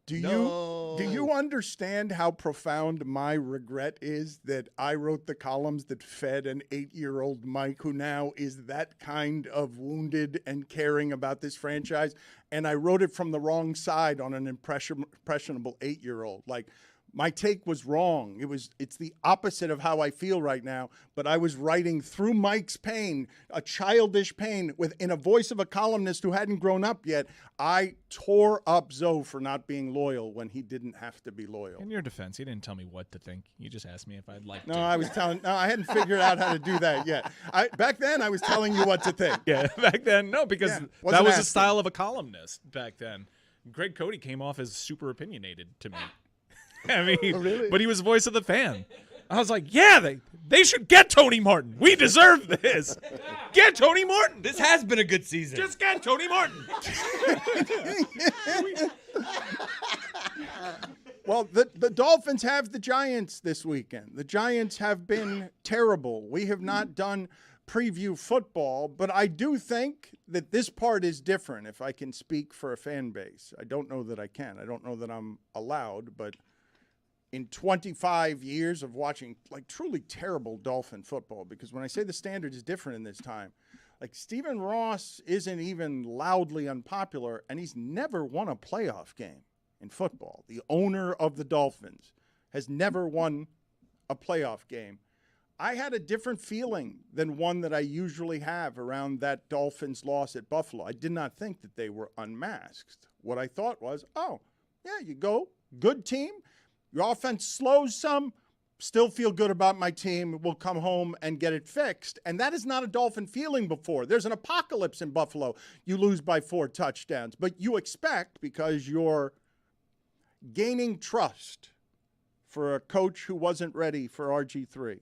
[SPEAKER 1] Do you understand how profound my regret is that I wrote the columns that fed an 8-year-old Mike who now is that kind of wounded and caring about this franchise, and I wrote it from the wrong side on an impressionable 8-year-old? Like, My take was wrong. It's the opposite of how I feel right now, but I was writing through Mike's pain, a childish pain, in a voice of a columnist who hadn't grown up yet. I tore up Zoe for not being loyal when he didn't have to be loyal.
[SPEAKER 5] In your defense, he didn't tell me what to think. You just asked me if I'd like to.
[SPEAKER 1] No, I hadn't figured out how to do that yet. Back then, I was telling you what to think.
[SPEAKER 5] Yeah, back then, no, because that was the style of a columnist back then. Greg Cody came off as super opinionated to me. I mean,
[SPEAKER 1] really?
[SPEAKER 5] But he was voice of the fan. I was like, yeah, they should get Tony Martin. We deserve this. Get Tony Martin.
[SPEAKER 3] This has been a good season.
[SPEAKER 5] Just get Tony Martin.
[SPEAKER 1] Well, the Dolphins have the Giants this weekend. The Giants have been terrible. We have not done preview football, but I do think that this part is different if I can speak for a fan base. I don't know that I can. I don't know that I'm allowed, but in 25 years of watching like truly terrible Dolphin football, because when I say the standard is different in this time, like Stephen Ross isn't even loudly unpopular, and he's never won a playoff game in football. The owner of the Dolphins has never won a playoff game. I had a different feeling than one that I usually have around that Dolphins loss at Buffalo. I did not think that they were unmasked. What I thought was, oh, yeah, you go, good team. Your offense slows some, still feel good about my team. We'll come home and get it fixed. And that is not a Dolphin feeling before. There's an apocalypse in Buffalo. You lose by 4 touchdowns. But you expect, because you're gaining trust for a coach who wasn't ready for RG3,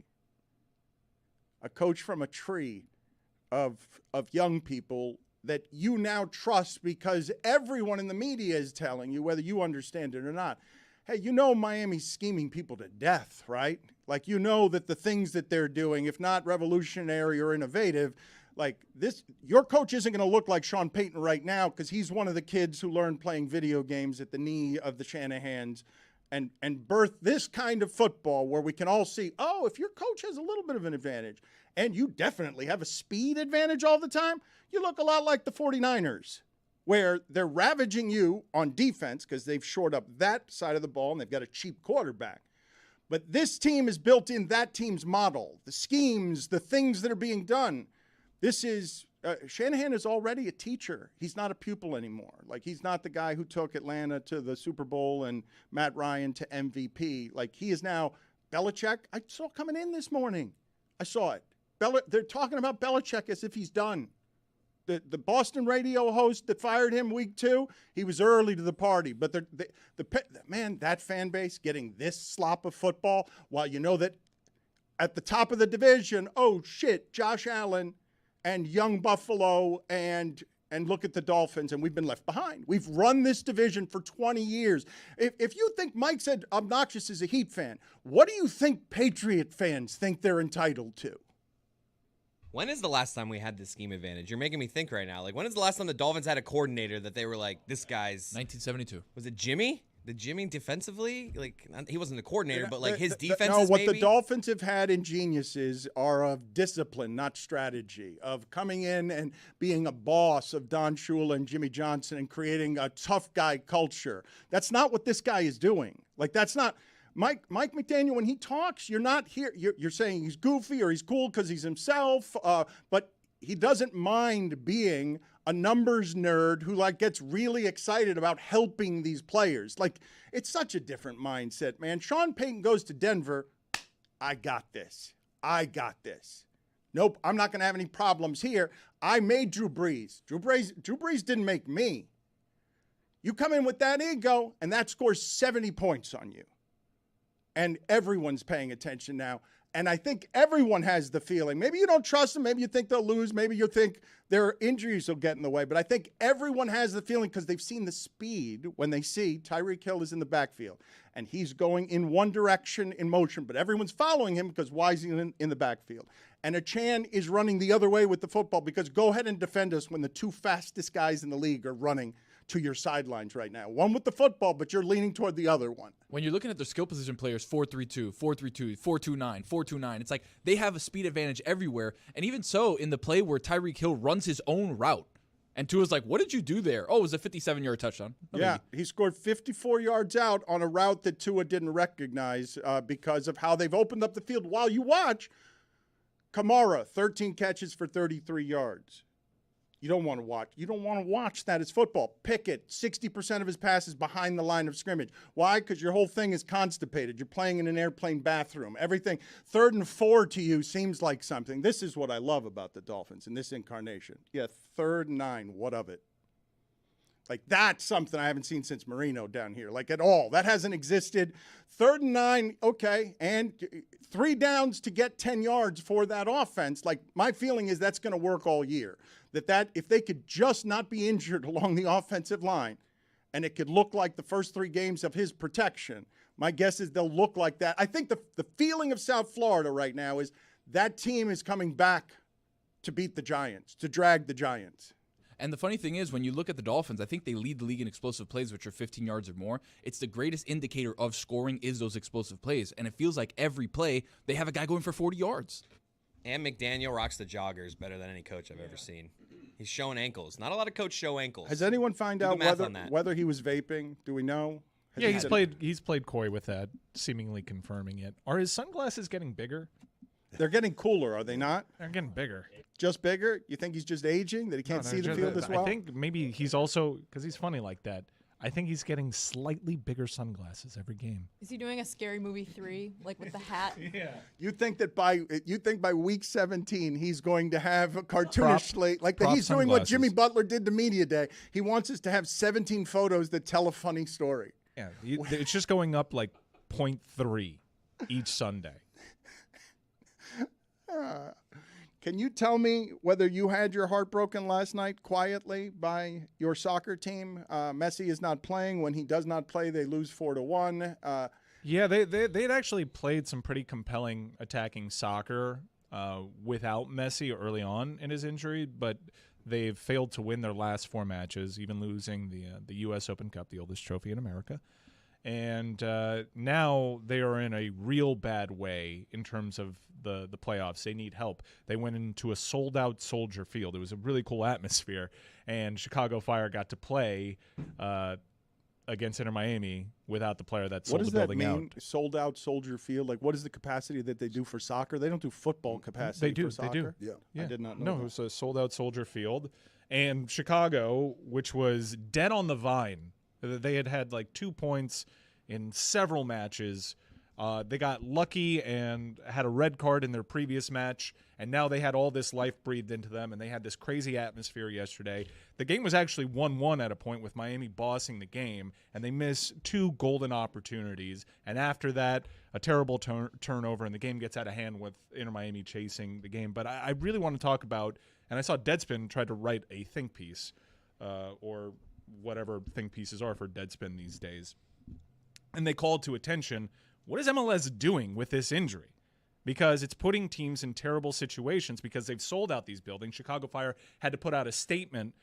[SPEAKER 1] a coach from a tree of young people that you now trust because everyone in the media is telling you, whether you understand it or not, hey, you know Miami's scheming people to death, right? Like, you know that the things that they're doing, if not revolutionary or innovative, like this, your coach isn't going to look like Sean Payton right now because he's one of the kids who learned playing video games at the knee of the Shanahans and birthed this kind of football where we can all see, oh, if your coach has a little bit of an advantage and you definitely have a speed advantage all the time, you look a lot like the 49ers, where they're ravaging you on defense because they've shored up that side of the ball and they've got a cheap quarterback. But this team is built in that team's model, the schemes, the things that are being done. This is Shanahan is already a teacher. He's not a pupil anymore. Like, he's not the guy who took Atlanta to the Super Bowl and Matt Ryan to MVP. Like, he is now Belichick. I saw coming in this morning. I saw it. They're talking about Belichick as if he's done. The Boston radio host that fired him week 2, he was early to the party. But man, that fan base getting this slop of football, while you know that at the top of the division, oh shit, Josh Allen and young Buffalo and look at the Dolphins, and we've been left behind. We've run this division for 20 years. If you think Mike said obnoxious as a Heat fan, what do you think Patriot fans think they're entitled to?
[SPEAKER 3] When is the last time we had this scheme advantage? You're making me think right now. Like, when is the last time the Dolphins had a coordinator that they were like, this guy's...
[SPEAKER 6] 1972.
[SPEAKER 3] Was it Jimmy? The Jimmy defensively? Like, he wasn't the coordinator, but like his defense.
[SPEAKER 1] No, what the Dolphins have had in geniuses are of discipline, not strategy, of coming in and being a boss of Don Shula and Jimmy Johnson and creating a tough guy culture. That's not what this guy is doing. Like, that's not... Mike McDaniel, when he talks, you're not here. You're saying he's goofy or he's cool because he's himself, but he doesn't mind being a numbers nerd who like gets really excited about helping these players. Like, it's such a different mindset, man. Sean Payton goes to Denver. I got this. Nope, I'm not going to have any problems here. I made Drew Brees. Drew Brees didn't make me. You come in with that ego, and that scores 70 points on you. And everyone's paying attention now. And I think everyone has the feeling. Maybe you don't trust them. Maybe you think they'll lose. Maybe you think their injuries will get in the way. But I think everyone has the feeling because they've seen the speed when they see Tyreek Hill is in the backfield. And he's going in one direction in motion. But everyone's following him because why is he in the backfield? And Achan is running the other way with the football because go ahead and defend us when the 2 fastest guys in the league are running to your sidelines right now. One with the football, but you're leaning toward the other one.
[SPEAKER 6] When you're looking at their skill position players, 4-3-2, 4-3-2, 4-2-9, 4-2-9, it's like they have a speed advantage everywhere. And even so, in the play where Tyreek Hill runs his own route, And Tua's like, what did you do there? Oh, it was a 57-yard touchdown.
[SPEAKER 1] Yeah, he scored 54 yards out on a route that Tua didn't recognize because of how they've opened up the field. While you watch, Kamara, 13 catches for 33 yards. You don't want to watch. You don't want to watch that as football. Pickett, 60% of his passes behind the line of scrimmage. Why? Because your whole thing is constipated. You're playing in an airplane bathroom. Everything. 3rd and 4 to you seems like something. This is what I love about the Dolphins in this incarnation. Yeah, 3rd and 9. What of it? Like, that's something I haven't seen since Marino down here, like, at all. That hasn't existed. 3rd and 9, okay, and 3 downs to get 10 yards for that offense. Like, my feeling is that's going to work all year. That if they could just not be injured along the offensive line, and it could look like the first 3 games of his protection, my guess is they'll look like that. I think the feeling of South Florida right now is that team is coming back to beat the Giants, to drag the Giants.
[SPEAKER 6] And the funny thing is, when you look at the Dolphins, I think they lead the league in explosive plays, which are 15 yards or more. It's the greatest indicator of scoring is those explosive plays. And it feels like every play, they have a guy going for 40 yards.
[SPEAKER 3] And McDaniel rocks the joggers better than any coach I've ever seen. He's showing ankles. Not a lot of coaches show ankles.
[SPEAKER 1] Has anyone found out whether he was vaping? Do we know?
[SPEAKER 5] Yeah, he's played coy with that, seemingly confirming it. Are his sunglasses getting bigger?
[SPEAKER 1] They're getting cooler, are they not?
[SPEAKER 5] They're getting bigger.
[SPEAKER 1] Just bigger? You think he's just aging, that he can't see the field as well?
[SPEAKER 5] I think maybe he's also, because he's funny like that, I think he's getting slightly bigger sunglasses every game.
[SPEAKER 2] Is he doing a Scary Movie 3, like with the hat?
[SPEAKER 1] Yeah. You think by week 17 he's going to have a cartoonish slate, like that he's doing what Jimmy Butler did to Media Day. He wants us to have 17 photos that tell a funny story.
[SPEAKER 5] Yeah, it's just going up like 0.3 each Sunday.
[SPEAKER 1] Can you tell me whether you had your heart broken last night quietly by your soccer team? Messi is not playing. When he does not play, they lose 4-1.
[SPEAKER 5] Yeah, they'd actually played some pretty compelling attacking soccer without Messi early on in his injury, but they've failed to win their last 4 matches, even losing the U.S. Open Cup, the oldest trophy in America. And now they are in a real bad way in terms of the playoffs. They need help. They went into a sold-out Soldier Field. It was a really cool atmosphere, and Chicago Fire got to play against Inter Miami without the player that sold the building out.
[SPEAKER 1] What does that mean, sold-out Soldier Field? Like, what is the capacity that they do for soccer? They don't do football capacity for soccer?
[SPEAKER 5] They do.
[SPEAKER 1] Yeah. I did not know that.
[SPEAKER 5] It was a sold-out Soldier Field. And Chicago, which was dead on the vine, they had like 2 points in several matches. They got lucky and had a red card in their previous match, and now they had all this life breathed into them, and they had this crazy atmosphere yesterday. The game was actually 1-1 at a point with Miami bossing the game, and they missed 2 golden opportunities. And after that, a terrible turnover, and the game gets out of hand with Inter Miami chasing the game. But I really want to talk about, and I saw Deadspin tried to write a think piece, or whatever think pieces are for Deadspin these days. And they called to attention, what is MLS doing with this injury? Because it's putting teams in terrible situations because they've sold out these buildings. Chicago Fire had to put out a statement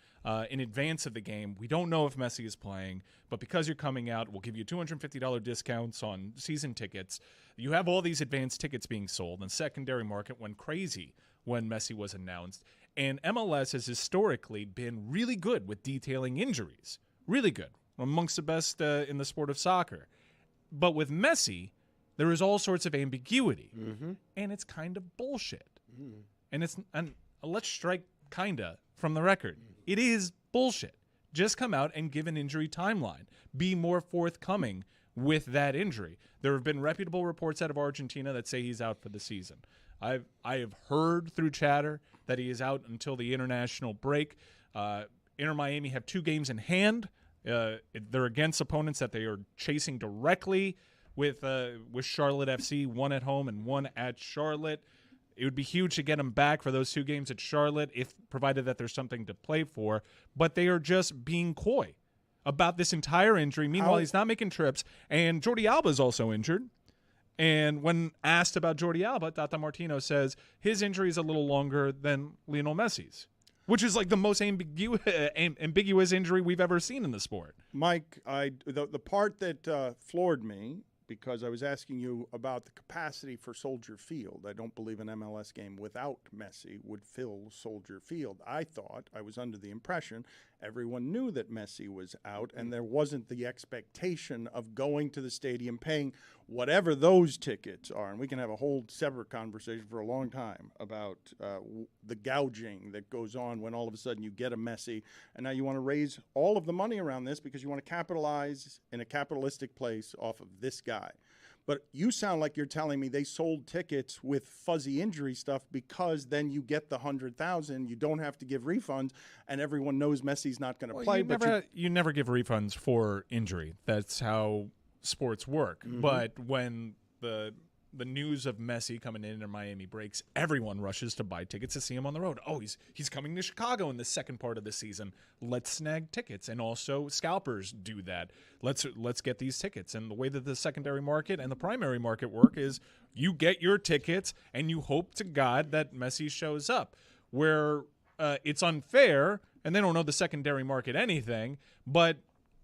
[SPEAKER 5] in advance of the game. We don't know if Messi is playing, but because you're coming out, we'll give you $250 discounts on season tickets. You have all these advanced tickets being sold, and secondary market went crazy when Messi was announced. And MLS has historically been really good with detailing injuries. Really good. Amongst the best in the sport of soccer. But with Messi, there is all sorts of ambiguity, and it's kind of bullshit. And let's strike kinda from the record. It is bullshit. Just come out and give an injury timeline. Be more forthcoming with that injury. There have been reputable reports out of Argentina that say he's out for the season. I have heard through chatter that he is out until the international break. Inter Miami have 2 games in hand. They're against opponents that they are chasing directly with Charlotte FC, 1 at home and 1 at Charlotte. It would be huge to get him back for those 2 games at Charlotte, if provided that there's something to play for. But they are just being coy about this entire injury. Meanwhile, he's not making trips. And Jordi Alba is also injured. And when asked about Jordi Alba, Tata Martino says his injury is a little longer than Lionel Messi's, which is like the most ambiguous injury we've ever seen in the sport.
[SPEAKER 1] Mike, the part that floored me because I was asking you about the capacity for Soldier Field. I don't believe an MLS game without Messi would fill Soldier Field. I was under the impression everyone knew that Messi was out, and there wasn't the expectation of going to the stadium, paying whatever those tickets are. And we can have a whole separate conversation for a long time about the gouging that goes on when all of a sudden you get a Messi, and now you want to raise all of the money around this because you want to capitalize in a capitalistic place off of this guy. But you sound like you're telling me they sold tickets with fuzzy injury stuff because then you get the 100,000. You don't have to give refunds, and everyone knows Messi's not going to play.
[SPEAKER 5] You never give refunds for injury. That's how sports work.
[SPEAKER 1] Mm-hmm.
[SPEAKER 5] But when the news of Messi coming in Miami breaks, everyone rushes to buy tickets to see him on the road. Oh, he's coming to Chicago in the second part of the season. Let's snag tickets. And also scalpers do that. Let's get these tickets. And the way that the secondary market and the primary market work is you get your tickets and you hope to God that Messi shows up. Where it's unfair, and they don't know the secondary market anything, but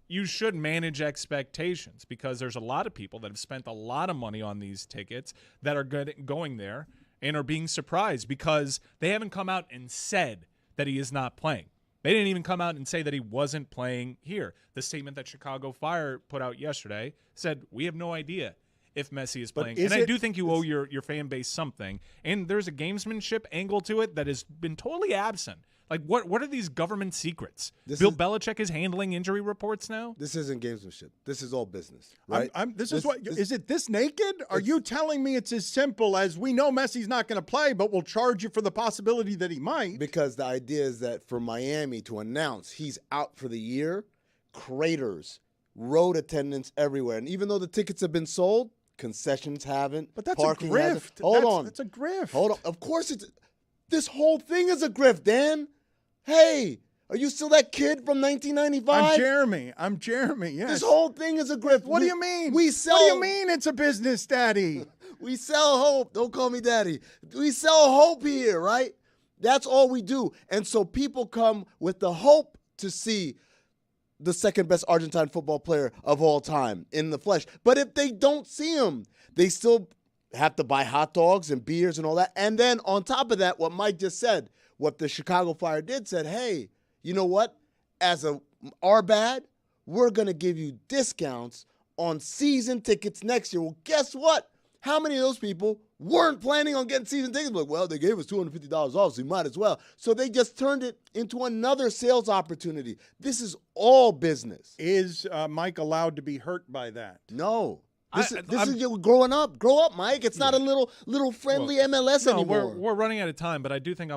[SPEAKER 5] you should manage expectations because there's a lot of people that have spent a lot of money on these tickets that are going there and are being surprised because they haven't come out and said that he is not playing. They didn't even come out and say that he wasn't playing here. The statement that Chicago Fire put out yesterday said, we have no idea if Messi is playing. And I do think you owe your fan base something. And there's a gamesmanship angle to it that has been totally absent. Like, what are these government secrets? Bill Belichick is handling injury reports now?
[SPEAKER 4] This isn't gamesmanship. This is all business, right?
[SPEAKER 1] Is it this naked? Are you telling me it's as simple as we know Messi's not going to play, but we'll charge you for the possibility that he might?
[SPEAKER 4] Because the idea is that for Miami to announce he's out for the year, craters, road attendance everywhere. And even though the tickets have been sold, concessions haven't.
[SPEAKER 1] But that's
[SPEAKER 4] parking
[SPEAKER 1] a grift.
[SPEAKER 4] hasn't. Hold on.
[SPEAKER 1] That's a grift.
[SPEAKER 4] Hold on. Of course it's – this whole thing is a grift, Dan. Hey, are you still that kid from 1995?
[SPEAKER 1] I'm Jeremy, yes.
[SPEAKER 4] This whole thing is a grift.
[SPEAKER 1] What do you mean?
[SPEAKER 4] We sell.
[SPEAKER 1] What do you mean it's a business, Daddy?
[SPEAKER 4] We sell hope. Don't call me Daddy. We sell hope here, right? That's all we do. And so people come with the hope to see the second best Argentine football player of all time in the flesh. But if they don't see him, they still have to buy hot dogs and beers and all that. And then on top of that, what Mike just said, what the Chicago Fire did said, hey, you know what? As our bad, we're going to give you discounts on season tickets next year. Well, guess what? How many of those people weren't planning on getting season tickets? Like, well, they gave us $250 off, so we might as well. So they just turned it into another sales opportunity. This is all business.
[SPEAKER 1] Is Mike allowed to be hurt by that?
[SPEAKER 4] No. This is growing up. Grow up, Mike. It's not a little friendly MLS anymore.
[SPEAKER 5] We're running out of time, but I do think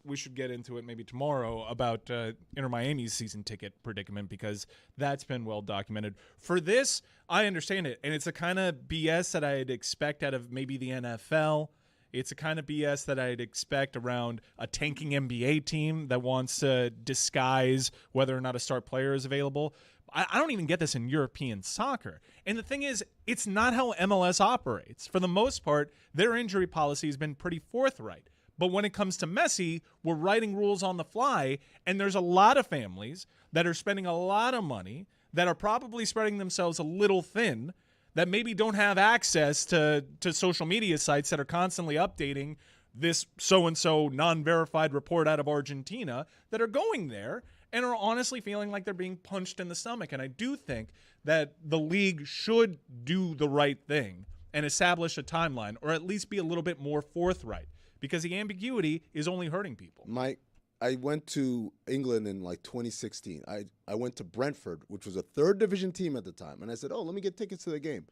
[SPEAKER 5] we should get into it maybe tomorrow about Inter Miami's season ticket predicament because that's been well documented. For this, I understand it, and it's a kind of BS that I'd expect out of maybe the NFL. It's a kind of BS that I'd expect around a tanking NBA team that wants to disguise whether or not a star player is available. I don't even get this in European soccer. And the thing is, it's not how MLS operates. For the most part, their injury policy has been pretty forthright. But when it comes to Messi, we're writing rules on the fly, and there's a lot of families that are spending a lot of money that are probably spreading themselves a little thin, that maybe don't have access to social media sites that are constantly updating this so-and-so non-verified report out of Argentina that are going there and are honestly feeling like they're being punched in the stomach. And I do think that the league should do the right thing and establish a timeline or at least be a little bit more forthright because the ambiguity is only hurting people.
[SPEAKER 4] Mike, I went to England in like 2016. I went to Brentford, which was a third division team at the time. And I said, let me get tickets to the game.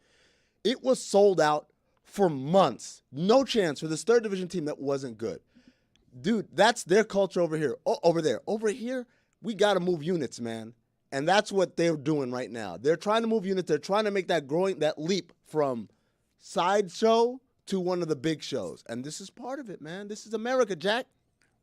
[SPEAKER 4] It was sold out for months. No chance for this third division team that wasn't good. Dude, that's their culture over here. Over there. Over here, we got to move units, man. And that's what they're doing right now. They're trying to move units. They're trying to make that leap from sideshow to one of the big shows. And this is part of it, man. This is America, Jack.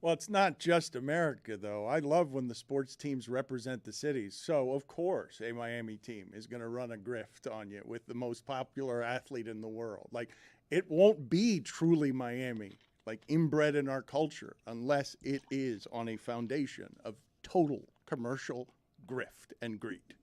[SPEAKER 1] Well, it's not just America, though. I love when the sports teams represent the cities. So, of course, a Miami team is going to run a grift on you with the most popular athlete in the world. Like, it won't be truly Miami, like inbred in our culture, unless it is on a foundation of total commercial grift and greed.